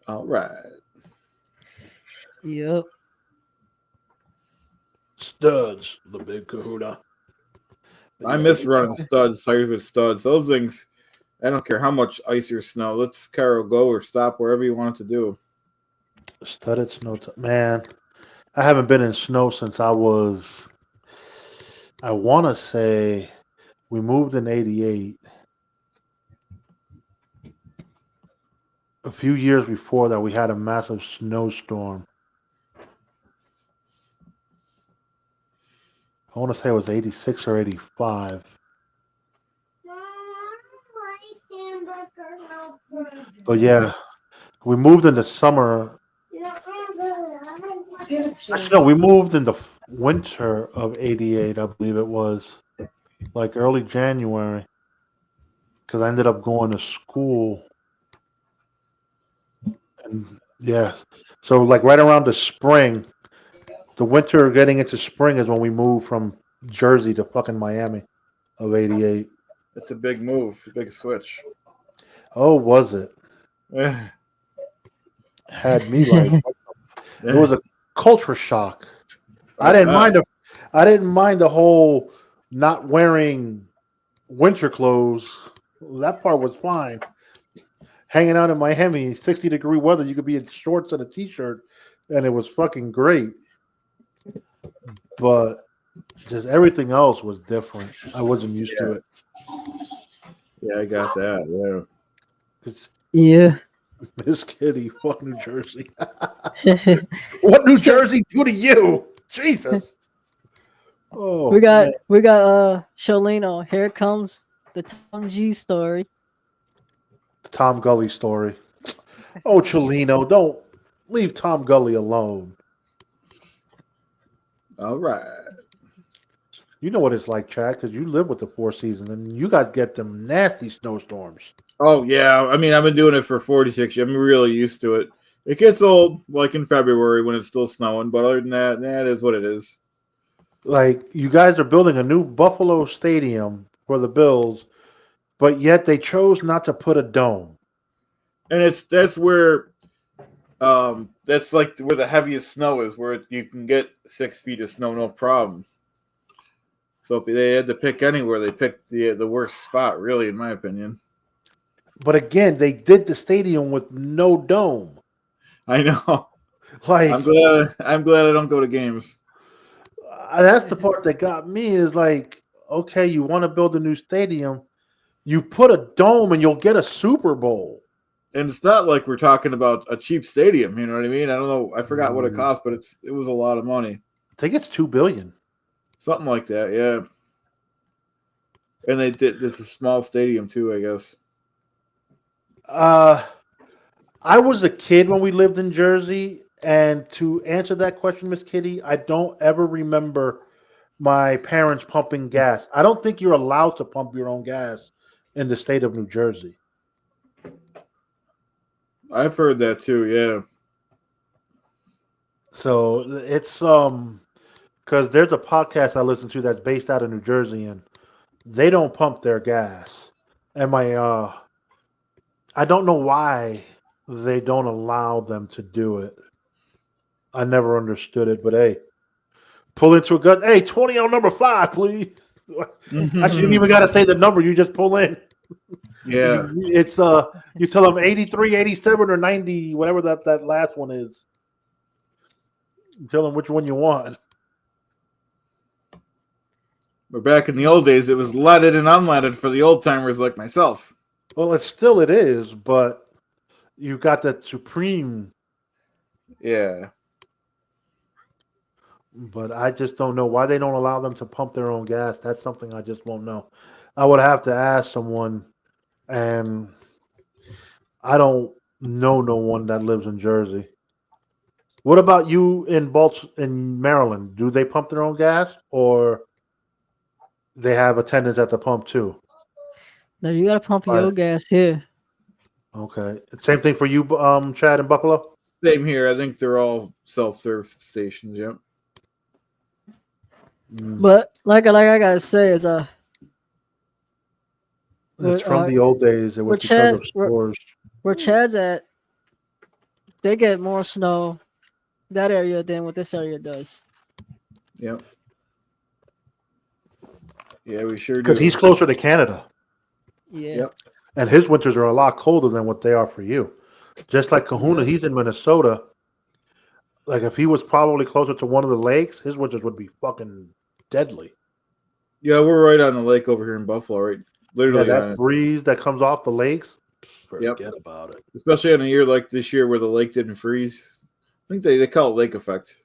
All right. Yep. Studs, the big kahuna. I miss running studs, tires with studs. Those things, I don't care how much ice or snow. Let's Carol go or stop wherever you want it to do. Studded snow. Man, I haven't been in snow since I was. I want to say we moved in '88. A few years before that, we had a massive snowstorm. I want to say it was '86 or '85. But yeah, we moved in the summer. Actually, no, we moved in the winter of '88, I believe it was, like early January, because I ended up going to school. And yeah, so like right around the spring, the winter getting into spring is when we moved from Jersey to fucking Miami of '88. It's a big move, a big switch. Oh, was it? Had me like it was a culture shock. I didn't mind the whole not wearing winter clothes. That part was fine. Hanging out in Miami, 60-degree weather, you could be in shorts and a t-shirt, and it was fucking great. But just everything else was different. I wasn't used to it. Yeah, I got that. Yeah. Miss Kitty, fuck New Jersey. What New Jersey do to you? Jesus. Oh, we got man. Sholino. Here comes the Tom G story. Tom Gully story. Oh, Cholino, don't leave Tom Gully alone. All right. You know what it's like, Chad, because you live with the Four Seasons, and you got to get them nasty snowstorms. Oh yeah, I mean I've been doing it for 46 years. I'm really used to it. It gets old, like in February when it's still snowing, but other than that, that is what it is. Like, you guys are building a new Buffalo Stadium for the Bills, but yet they chose not to put a dome. And that's where, that's like where the heaviest snow is, where you can get 6 feet of snow, no problem. So if they had to pick anywhere, they picked the worst spot, really, in my opinion. But again, they did the stadium with no dome. I know. Like I'm glad I don't go to games. that's the part that got me is like, okay, you want to build a new stadium, you put a dome and you'll get a Super Bowl. And it's not like we're talking about a cheap stadium. You know what I mean? I don't know. I forgot what it cost, but it was a lot of money. I think it's $2 billion. Something like that, yeah. And it's a small stadium too, I guess. I was a kid when we lived in Jersey, and to answer that question, Miss Kitty, I don't ever remember my parents pumping gas. I don't think you're allowed to pump your own gas in the state of New Jersey. I've heard that too, yeah. So it's because there's a podcast I listen to that's based out of New Jersey, and they don't pump their gas. And I don't know why they don't allow them to do it. I never understood it, but hey, pull into a gun. Hey, 20 on number 5, please. Actually, you even got to say the number. You just pull in. Yeah. It's you tell them 83, 87, or 90, whatever that last one is. You tell them which one you want. But back in the old days, it was leaded and unleaded for the old timers like myself. Well, it is, but you got that supreme. Yeah. But I just don't know why they don't allow them to pump their own gas. That's something I just won't know. I would have to ask someone, and I don't know no one that lives in Jersey. What about you in Maryland? Do they pump their own gas, or they have attendants at the pump too? No, you gotta pump your gas here. Okay. Same thing for you, Chad in Buffalo? Same here. I think they're all self-service stations, yep. But like I gotta say is it's from the old days. It was because of stores. Where Chad's at, they get more snow that area than what this area does. Yep. Yeah, we sure do. Because he's closer to Canada. Yeah. Yep. And his winters are a lot colder than what they are for you. Just like Kahuna, he's in Minnesota. Like if he was probably closer to one of the lakes, his winters would be fucking deadly. Yeah, we're right on the lake over here in Buffalo, right? Literally, yeah, that breeze that comes off the lakes. Forget Yep. about it. Especially on a year like this year where the lake didn't freeze. I think they call it lake effect.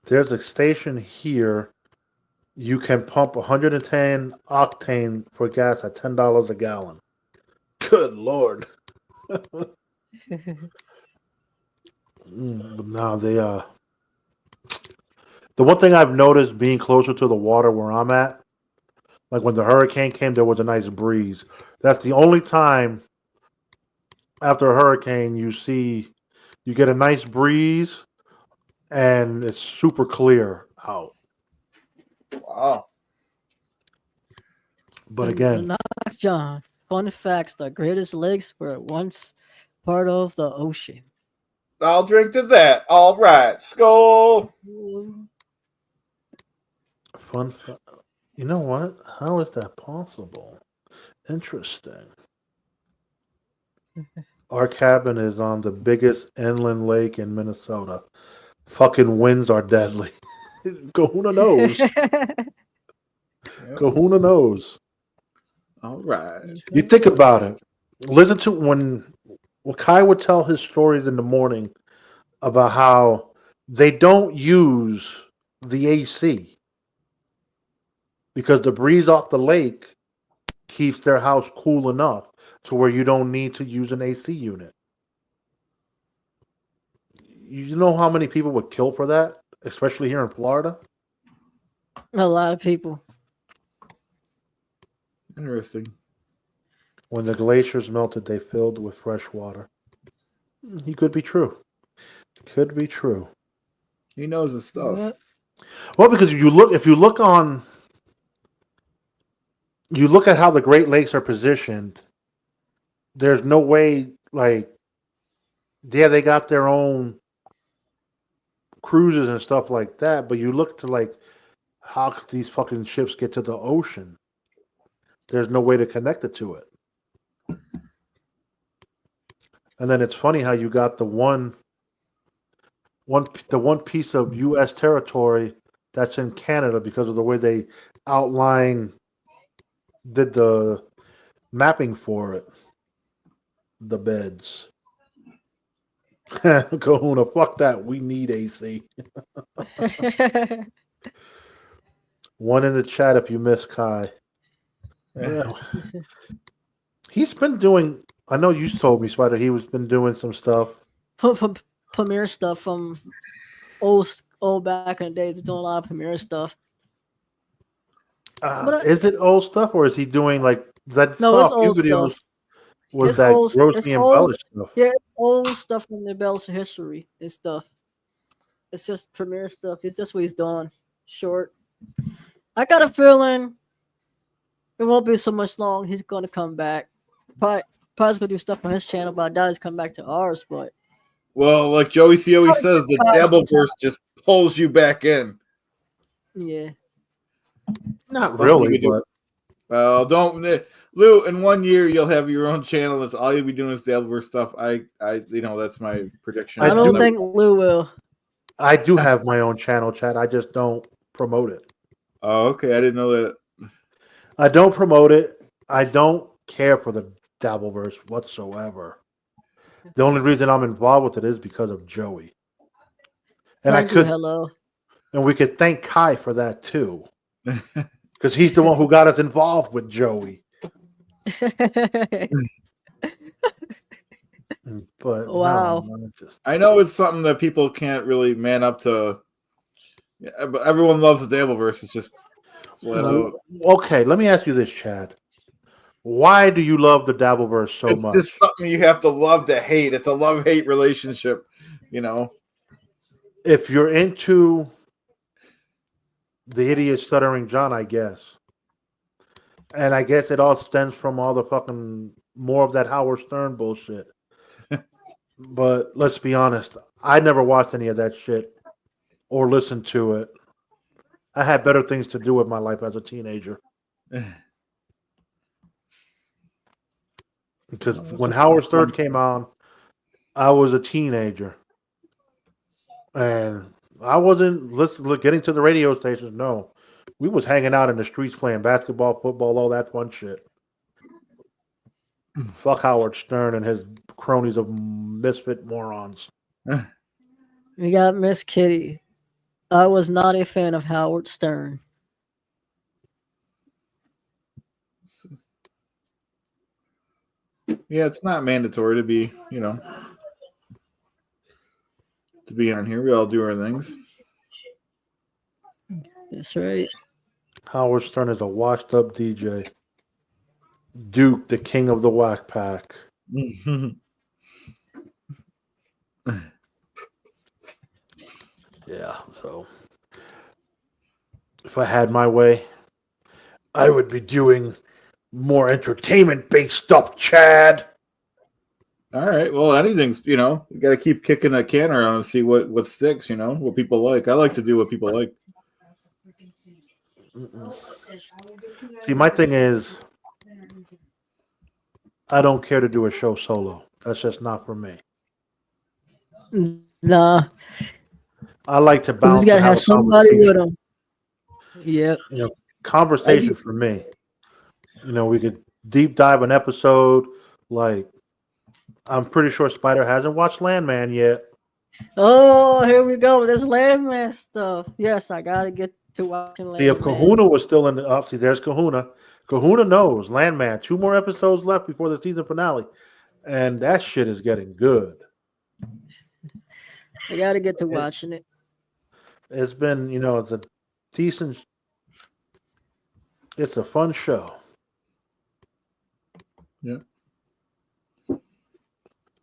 There's a station here. You can pump 110 octane for gas at $10 a gallon. Good Lord. No, the one thing I've noticed being closer to the water where I'm at, like when the hurricane came, there was a nice breeze. That's the only time after a hurricane you get a nice breeze and it's super clear out. Wow. But again, John, fun facts: the greatest lakes were once part of the ocean. I'll drink to that. All right, skull. Fun fact. You know what? How is that possible? Interesting. Our cabin is on the biggest inland lake in Minnesota. Fucking winds are deadly. Kahuna knows. Kahuna knows. All right. You think about it. Listen to when Kai would tell his stories in the morning about how they don't use the AC because the breeze off the lake keeps their house cool enough to where you don't need to use an AC unit. You know how many people would kill for that, especially here in Florida? A lot of people. Interesting. When the glaciers melted, they filled with fresh water. He could be true. Could be true. He knows his stuff. What? Well, because if you look at how the Great Lakes are positioned, there's no way, like, yeah, they got their own cruises and stuff like that, but you look to like how could these fucking ships get to the ocean? There's no way to connect it to it. And then it's funny how you got the one piece of U.S. territory that's in Canada because of the way they did the mapping for it. The beds. Kahuna, fuck that. We need AC. One in the chat if you miss Kai. Yeah. He's been doing. I know you told me, Spider. He was been doing some stuff. From Premiere stuff from old back in the day. He was doing a lot of Premiere stuff. Is it old stuff or is he doing like that? No, it's saw a few old videos stuff. with It's that old. grossly It's old. embellished stuff. Yeah, it's old stuff from the Bells history and stuff. It's just Premiere stuff. It's just what he's doing. Short. I got a feeling it won't be so much long. He's gonna come back. Probably gonna do stuff on his channel, but I doubt he's come back to ours. But Well, like Joey C always says, the Dabbleverse just pulls you back in. yeah, Not really, but Well, don't Lou. In 1 year, you'll have your own channel. That's all you'll be doing is Dabbleverse stuff. That's my prediction. I don't think Lou will. I do have my own channel, Chad. I just don't promote it. Oh, okay. I didn't know that. I don't promote it. I don't care for the Dabbleverse whatsoever. The only reason I'm involved with it is because of Joey. And Hello. And we could thank Kai for that too. Because he's the one who got us involved with Joey. But wow. No, I know it's something that people can't really man up to. Yeah, but everyone loves the Dabbleverse. It's just okay. Let me ask you this, Chad. Why do you love the Dabbleverse so much? It's just something you have to love to hate. It's a love-hate relationship, you know. If you're into the idiot stuttering John, I guess. And I guess it all stems from all the fucking more of that Howard Stern bullshit. But let's be honest, I never watched any of that shit or listened to it. I had better things to do with my life as a teenager. Because when Howard Stern came on, I was a teenager. And I wasn't getting to the radio stations. No. We was hanging out in the streets playing basketball, football, all that fun shit. Fuck Howard Stern and his cronies of misfit morons. We got Miss Kitty. I was not a fan of Howard Stern. Yeah, it's not mandatory to be, to be on here. We all do our things. That's right. Howard Stern is a washed up DJ. Duke, the king of the whack pack. Yeah, so if I had my way, I would be doing more entertainment-based stuff, Chad. All right. Well, anything's, you got to keep kicking that can around and see what sticks, what people like. I like to do what people like. See, my thing is, I don't care to do a show solo. That's just not for me. Nah. I like to bounce. You got to have somebody with them. Yep. Conversation for me. We could deep dive an episode. Like, I'm pretty sure Spider hasn't watched Landman yet. Oh, here we go with this Landman stuff. Yes, I got to get to watching Landman. See, if Kahuna was still in the see, there's Kahuna. Kahuna knows Landman. 2 more episodes left before the season finale. And that shit is getting good. I got to get to watching it. It's been, it's a decent, it's a fun show. Yeah.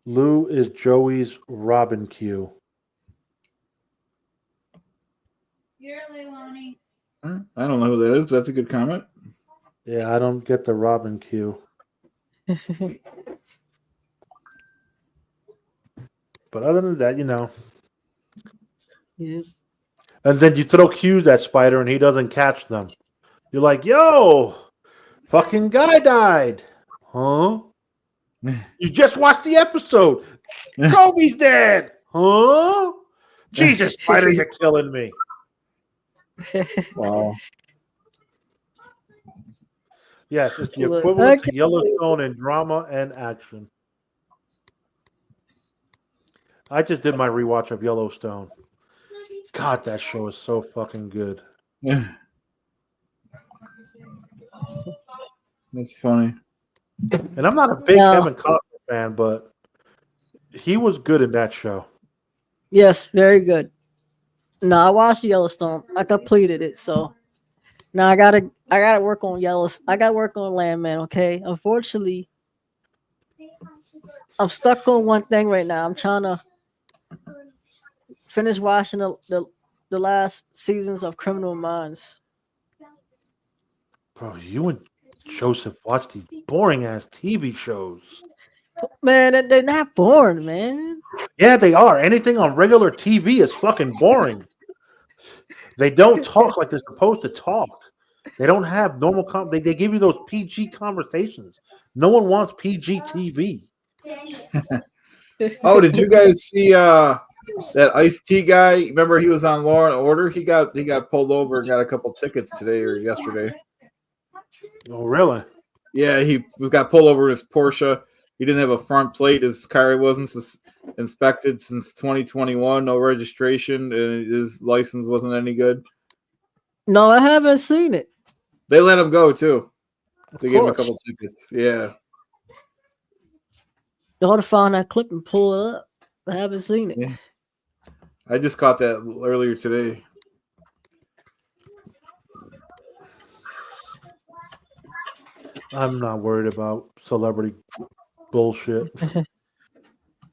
Lou is Joey's Robin Q. You're Leilani. I don't know who that is, but that's a good comment. Yeah, I don't get the Robin Q. But other than that, Yeah. And then you throw cues at Spider and he doesn't catch them. You're like, yo, fucking guy died. Huh? You just watched the episode. Kobe's dead. Huh? Jesus, Spider, you're killing me. Wow. Yes, it's the Look, equivalent okay. to Yellowstone in drama and action. I just did my rewatch of Yellowstone. God, that show is so fucking good. That's funny. And I'm not a big No. Kevin Costner fan, but he was good in that show. Yes, very good. No, I watched Yellowstone. I completed it, so now I gotta work on I gotta work on Landman. Okay, unfortunately, I'm stuck on one thing right now. I'm trying to finish watching the last seasons of Criminal Minds. Bro, you and Joseph watch these boring ass TV shows. Man, they're not boring, man. Yeah, they are. Anything on regular TV is fucking boring. They don't talk like they're supposed to talk. They don't have normal they give you those PG conversations. No one wants PG TV. Oh, did you guys see that Ice-T guy? Remember he was on Law and Order? He got pulled over and got a couple tickets today or yesterday. Oh, really? Yeah, he got pulled over in his Porsche. He didn't have a front plate. His car wasn't inspected since 2021. No registration, and his license wasn't any good. No, I haven't seen it. They let him go too. They gave him a course. couple tickets. Yeah. You ought to find that clip and pull it up. I haven't seen it. Yeah. I just caught that earlier today. I'm not worried about celebrity bullshit.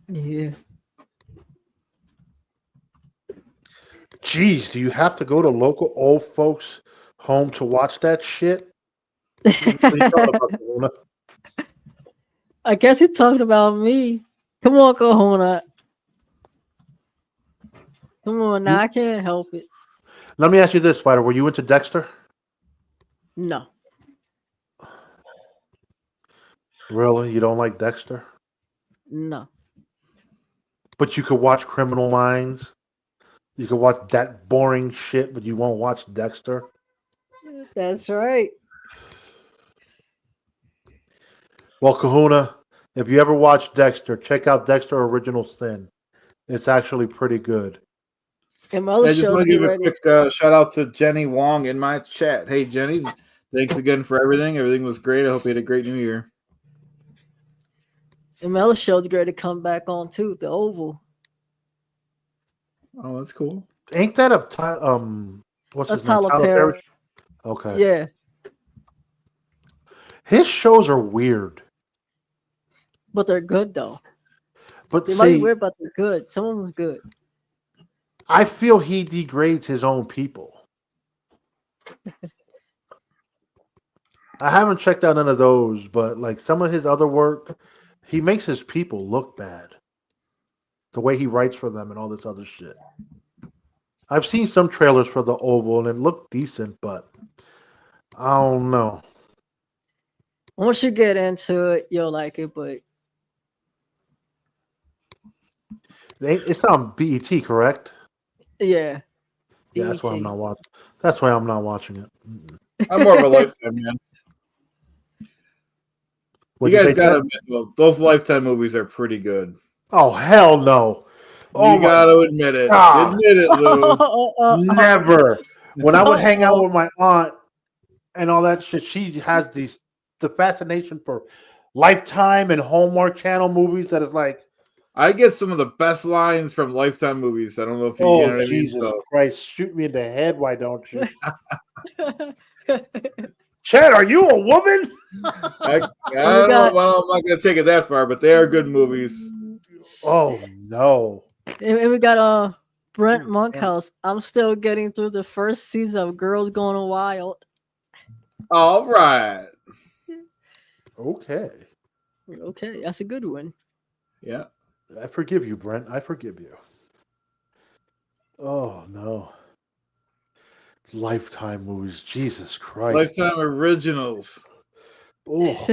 Yeah. Jeez, do you have to go to local old folks' home to watch that shit? What are you talking about, Corona? I guess he's talking about me. Come on, Kahuna. Come on, now I can't help it. Let me ask you this, Spider. Were you into Dexter? No. Really? You don't like Dexter? No. But you could watch Criminal Minds. You could watch that boring shit, but you won't watch Dexter. That's right. Well, Kahuna, if you ever watch Dexter, check out Dexter Original Sin. It's actually pretty good. And my other I just shows want to get give a ready. quick shout out to Jenny Wong in my chat. Hey, Jenny, thanks again for everything. Everything was great. I hope you had a great New Year. And my other show's great to come back on too, the Oval. Oh, that's cool. Ain't that a what's That's his name? Tyler Tyler Perry. Perry? Okay. Yeah. His shows are weird. But they're good though. But They might be see, weird, but they're good. Some of them's good. I feel he degrades his own people. I haven't checked out none of those, but like some of his other work, he makes his people look bad. The way he writes for them and all this other shit. I've seen some trailers for the Oval and it looked decent, but I don't know. Once you get into it, you'll like it, but It's on BET, correct? yeah. Yeah, that's why I'm BET. not watching. That's why I'm not watching it. Mm-mm. I'm more of a Lifetime man. What'd You guys say, gotta Ted? admit, well, those Lifetime movies are pretty good. Oh hell no! Oh You my gotta admit it. God. Admit it, Lou. Never. When I would hang out with my aunt and all that shit, she has the fascination for Lifetime and Hallmark Channel movies that is like, I get some of the best lines from Lifetime movies. I don't know if you, oh know what Jesus I mean. So, Christ, shoot me in the head, why don't you? Chad, are you a woman? I don't know. Well, I'm not gonna take it that far, but they are good movies. Oh no. And we got Brent Monkhouse. I'm still getting through the first season of Girls Going Wild. All right. Okay. Okay, that's a good one. Yeah. I forgive you, Brent. I forgive you. Oh no. Lifetime movies. Jesus Christ. Lifetime originals. Oh.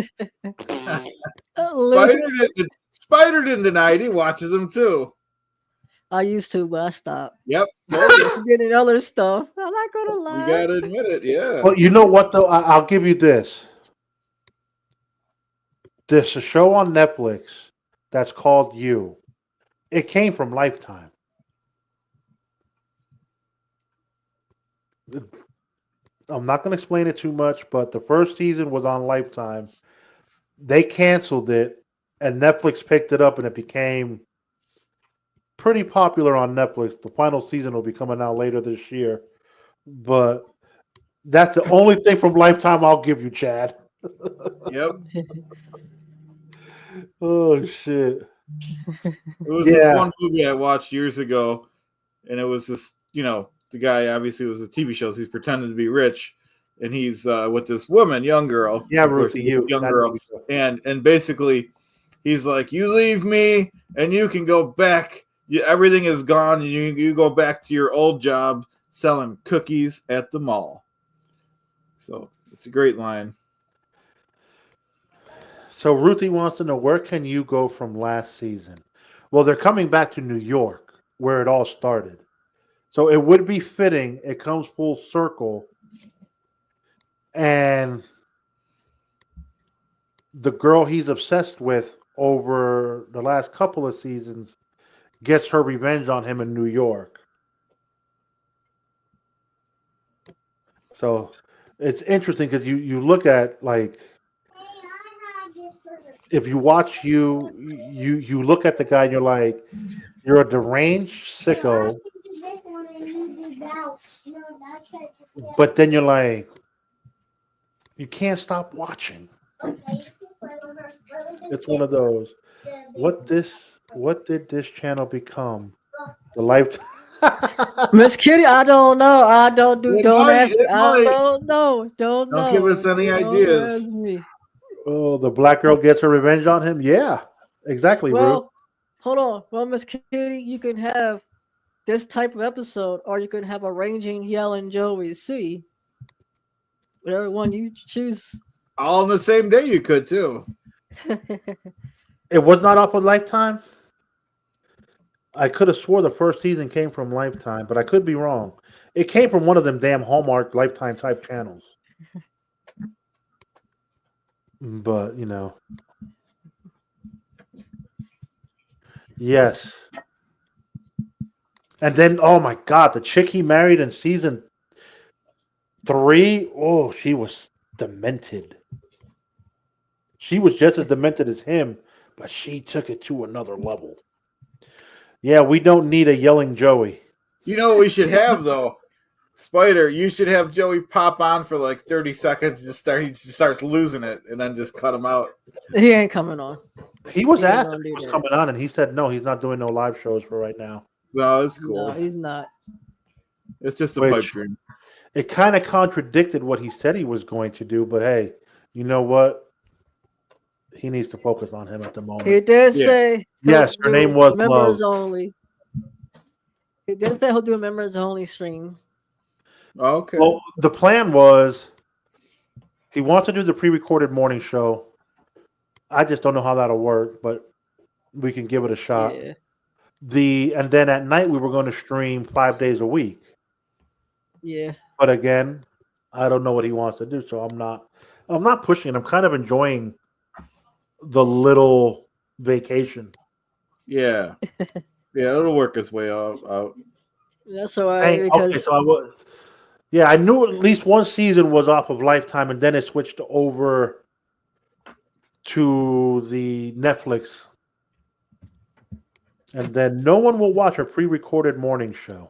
Spider didn't deny it. He watches them too. I used to, but I stopped. Yep. Told you. Getting other stuff. I'm not gonna lie. You gotta admit it. Yeah. Well, you know what though? I'll give you this. There's a show on Netflix that's called You. It came from Lifetime. I'm not going to explain it too much, but the first season was on Lifetime. They canceled it, and Netflix picked it up, and it became pretty popular on Netflix. The final season will be coming out later this year. But that's the only thing from Lifetime I'll give you, Chad. Yep. Oh, shit. It was this one movie I watched years ago, and it was this, the guy obviously was a TV show, so he's pretending to be rich, and he's with this woman, young girl. Yeah, Ruthie, young girl. And basically, he's like, you leave me, and you can go back. Everything is gone, and you go back to your old job selling cookies at the mall. So it's a great line. So Ruthie wants to know, where can you go from last season? Well, they're coming back to New York, where it all started. So it would be fitting. It comes full circle. And the girl he's obsessed with over the last couple of seasons gets her revenge on him in New York. So it's interesting because you look at, like, if you watch you look at the guy and you're like, you're a deranged sicko, but then you're like, you can't stop watching. It's one of those. What did this channel become? The Lifetime. Miss Kitty, I don't know. I don't do. It Don't might, ask me. it I might. don't know. Don't know. Give us any Don't ideas. ask me. Oh, the black girl gets her revenge on him? Yeah, exactly, Ruth. Well, hold on. Well, Miss Kitty, you can have this type of episode, or you can have a raging, yelling Joey C. Whatever one you choose. All on the same day you could, too. It was not off of Lifetime? I could have swore the first season came from Lifetime, but I could be wrong. It came from one of them damn Hallmark Lifetime type channels. But, yes. And then, oh my God, the chick he married in season 3, oh, she was demented. She was just as demented as him, but she took it to another level. Yeah, we don't need a yelling Joey. You know what we should have, though? Spider, you should have Joey pop on for like 30 seconds. He just starts losing it, and then just cut him out. He ain't coming on. He was ain't asked gonna if do he was that. coming on, and he said no, he's not doing no live shows for right now. No, it's cool. No, he's not. It's just a Which- pipe dream. It kind of contradicted what he said he was going to do, but hey, you know what? He needs to focus on him at the moment. He did Yeah. say. Yes, he'll her name do was members Love. only. He did say he'll do a members only stream. Okay. Well, the plan was he wants to do the pre-recorded morning show. I just don't know how that'll work, but we can give it a shot. Yeah. And then at night we were going to stream 5 days a week. Yeah. But again, I don't know what he wants to do, so I'm not pushing it. I'm kind of enjoying the little vacation. Yeah. Yeah, it'll work its way out. That's all right because Okay, so I was. Yeah, I knew at least one season was off of Lifetime, and then it switched over to the Netflix. And then no one will watch a pre-recorded morning show.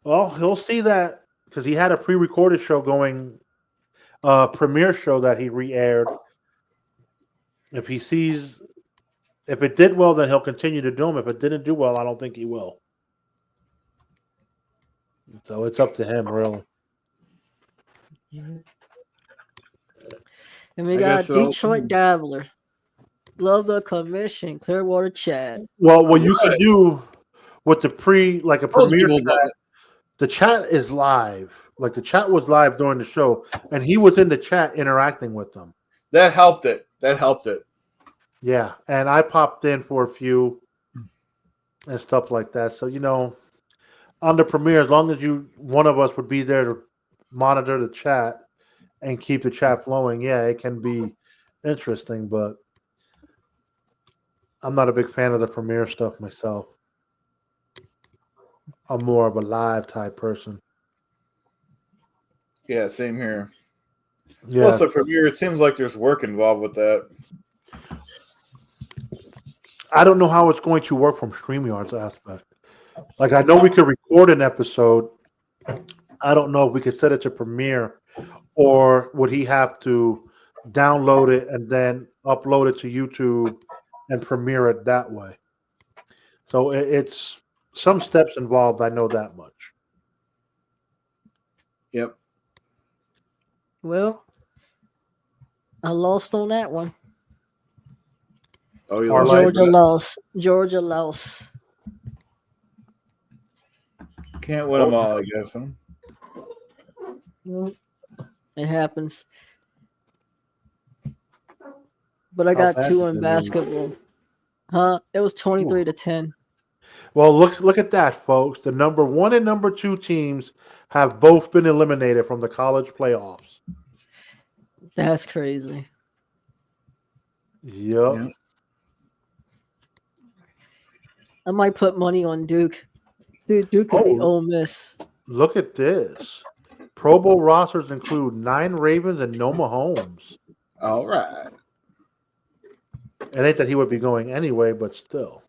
Well, he'll see that because he had a pre-recorded show going, premiere show that he re-aired. If it did well, then he'll continue to do them. If it didn't do well, I don't think he will. So it's up to him, really. and we I got guess so. Detroit Dabbler. Love the Commish, Clearwater Chad. Well, what you could with the like a Most premiere people chat. love it. The chat is live. Like the chat was live during the show, and he was in the chat interacting with them. That helped it. Yeah, and I popped in for a few and stuff like that. So on the premiere, as long as one of us would be there to monitor the chat and keep the chat flowing, yeah, it can be interesting. But I'm not a big fan of the premiere stuff myself. I'm more of a live type person. Yeah, same here. Yeah, Plus the premiere, it seems like there's work involved with that. I don't know how it's going to work from StreamYard's aspect. Like, I know we could record an episode. I don't know if we could set it to premiere, or would he have to download it and then upload it to YouTube and premiere it that way? So it's some steps involved. I know that much. Yep. Well, I lost on that one. Oh, you Parlay. lost. Georgia lost. Can't win them all, I guess. Huh? Well, it happens. But I got How two fast in did it basketball. Huh? It was 23-10. Well, look at that, folks. The number 1 and number 2 teams have both been eliminated from the college playoffs. That's crazy. Yep. Yeah. I might put money on Duke. Dude, Duke could be Oh. Ole Miss. Look at this. Pro Bowl rosters include 9 Ravens and no Mahomes. All right. It ain't that he would be going anyway, but still.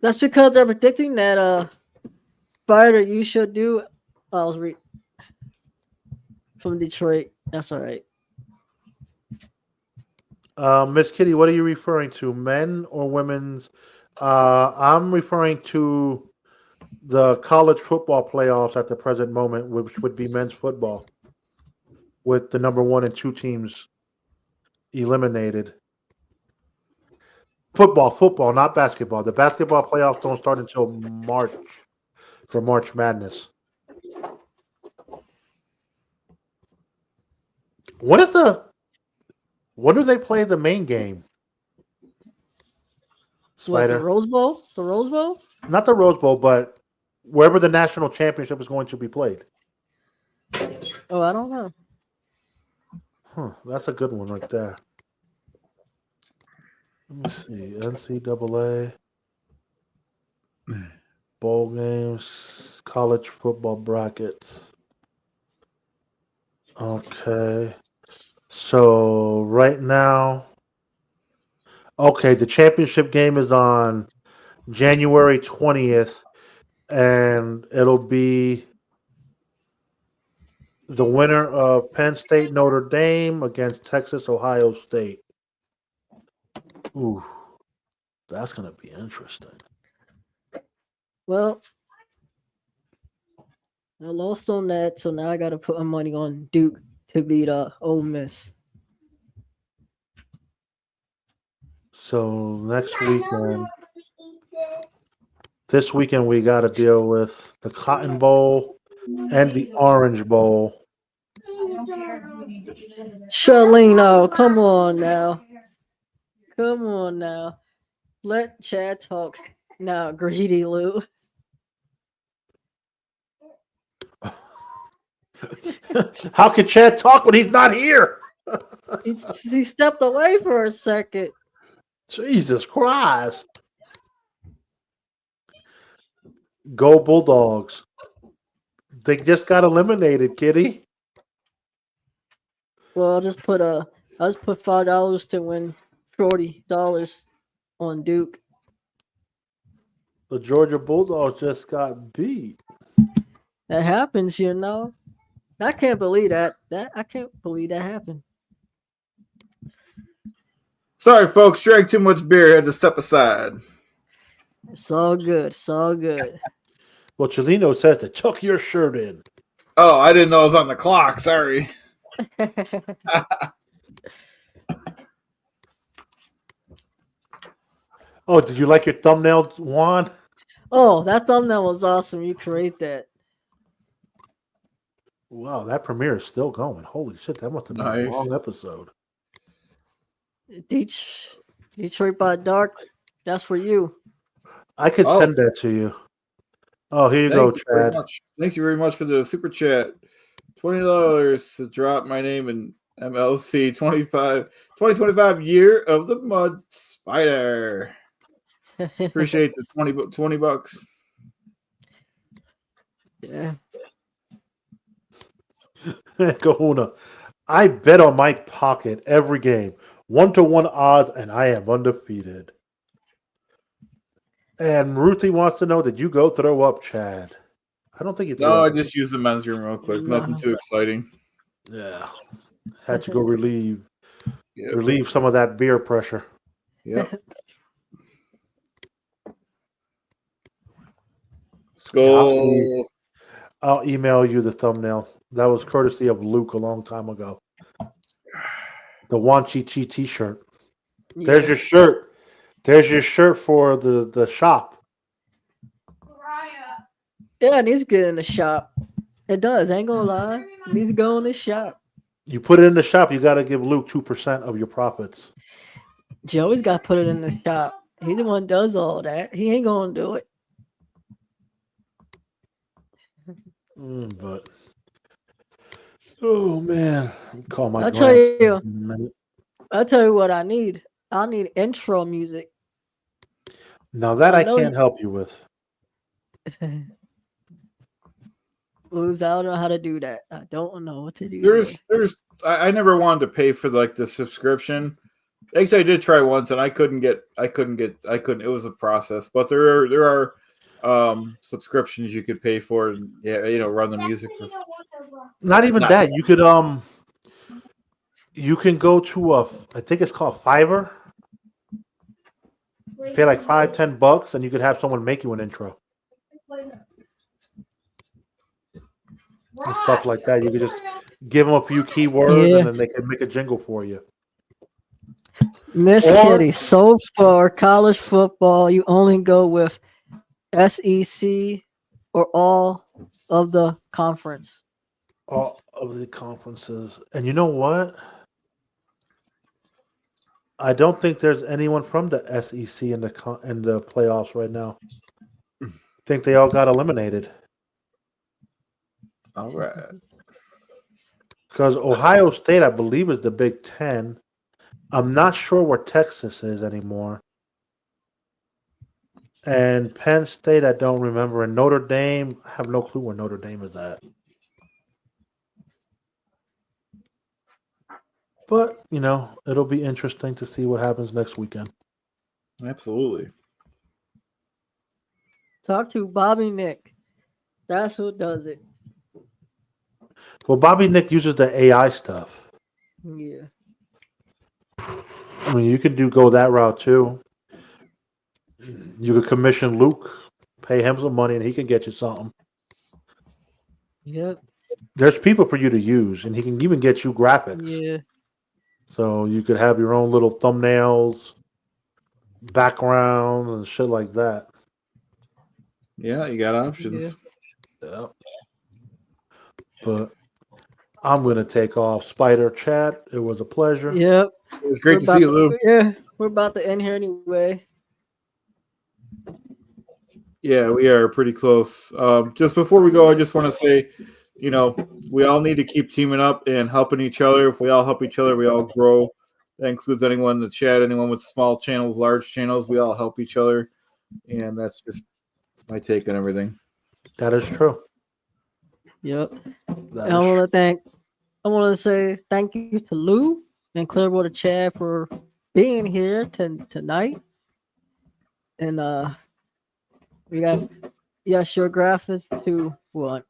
That's because they're predicting that Spider, you should do. I was from Detroit. That's all right. Miss Kitty, what are you referring to? Men or women's? I'm referring to the college football playoffs at the present moment, which would be men's football, with the number 1 and 2 teams eliminated. Football, not basketball. The basketball playoffs don't start until March for March Madness. When do they play the main game? What, the Spider. Rose Bowl? The Rose Bowl? Not the Rose Bowl, but wherever the national championship is going to be played. Oh, I don't know. That's a good one right there. Let me see. NCAA bowl games, college football brackets. Okay. So right now, the championship game is on January 20th, and it'll be the winner of Penn State Notre Dame against Texas Ohio State. Ooh, that's going to be interesting. Well, I lost on that, so now I got to put my money on Duke to beat Ole Miss. So this weekend we got to deal with the Cotton Bowl and the Orange Bowl. Shalino, come on now. Come on now. Let Chad talk. Now, greedy Lou. How can Chad talk when he's not here? He stepped away for a second. Jesus Christ. Go Bulldogs. They just got eliminated, Kitty. Well, I'll just put $5 to win $40 on Duke. The Georgia Bulldogs just got beat. That happens, I can't believe that. I can't believe that happened. Sorry, folks. Drank too much beer. Had to step aside. It's all good. It's all good. Well, Chelino says to tuck your shirt in. Oh, I didn't know it was on the clock. Sorry. Oh, did you like your thumbnail, Juan? Oh, that thumbnail was awesome. You create that. Wow, that premiere is still going. Holy shit, that must have been a Nice. long episode. Detroit by Dark. That's for you. I could Oh. send that to you. Oh, here you go, Thank you very Chad. much. Thank you very much for the super chat. $20 to drop my name in MLC 2025 year of the Mud Spider. Appreciate the 20 bucks. Yeah. Kahuna. I bet on Mike Pocket every game. 1-to-1 odds, and I am undefeated. And Ruthie wants to know, did you go throw up, Chad? I don't think you threw No, I up. just used the men's room real quick. No. Nothing too exciting. Yeah. Had to go relieve Yep. some of that beer pressure. Yep. Let's go. I'll email you the thumbnail. That was courtesy of Luke a long time ago. The Wanchi Chi t-shirt. There's your shirt. There's your shirt for the shop. Mariah. Yeah, it needs to get in the shop. It does. Ain't gonna lie. It needs to go in the shop. You put it in the shop, you got to give Luke 2% of your profits. Joey's got to put it in the shop. He's the one that does all that. He ain't gonna do it. But oh man, call my I'll tell grandson you. in a minute. I'll tell you what I need. I need intro music. Now that I I know can't you- help you with. Lose, I don't know how to do that. I don't know what to do. There's I never wanted to pay for like the subscription. Actually, I did try once and I couldn't. It was a process, but there are subscriptions you could pay for and run the music for. Not even Not- that. You can go to I think it's called Fiverr. Pay like $5-10 and you could have someone make you an intro and stuff like that. You could just give them a few keywords Yeah. and then they can make a jingle for you. Miss Or- Kitty, so for college football, you only go with SEC or all of the conference. All of the conferences. And you know what? I don't think there's anyone from the SEC in the playoffs right now. I think they all got eliminated All right. because Ohio State, I believe, is the Big Ten. I'm not sure where Texas is anymore. And Penn State, I don't remember. And Notre Dame, I have no clue where Notre Dame is at. But, it'll be interesting to see what happens next weekend. Absolutely. Talk to Bobby Nick. That's who does it. Well, Bobby Nick uses the AI stuff. Yeah. I mean, you could go that route too. You could commission Luke, pay him some money, and he can get you something. Yep. There's people for you to use, and he can even get you graphics. Yeah. So you could have your own little thumbnails, background, and shit like that. Yeah, you got options. Yeah. But I'm going to take off. Spider Chat, it was a pleasure. Yep. It was great to see you, Lou. Yeah, we're about to end here anyway. Yeah, we are pretty close. Just before we go, I just want to say, we all need to keep teaming up and helping each other. If we all help each other, we all grow. That includes anyone in the chat, anyone with small channels, large channels. We all help each other, and that's just my take on everything. That is true. Yep. That And is I want to say thank you to Lou and Clearwater Chad for being here tonight. And we got your graphics to what?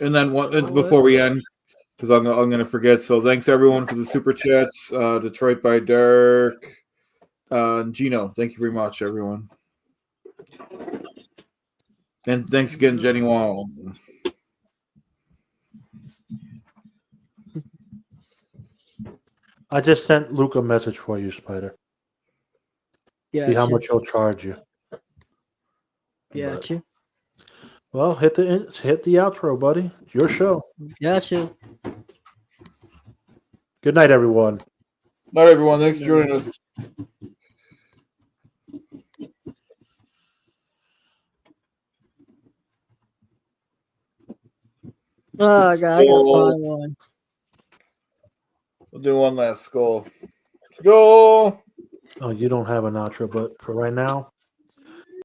And then before we end, because I'm going to forget. So thanks everyone for the super chats. Detroit by Dark, Gino. Thank you very much, everyone. And thanks again, Jenny Wong. I just sent Luke a message for you, Spider. See how much he'll charge you. Got you. Well, hit the outro, buddy. It's your show. Got you. Good night, everyone. Not everyone. Thanks for joining us. Oh, God, I gotta find one. We'll do one last skull. Let's go. Oh, you don't have an outro, but for right now,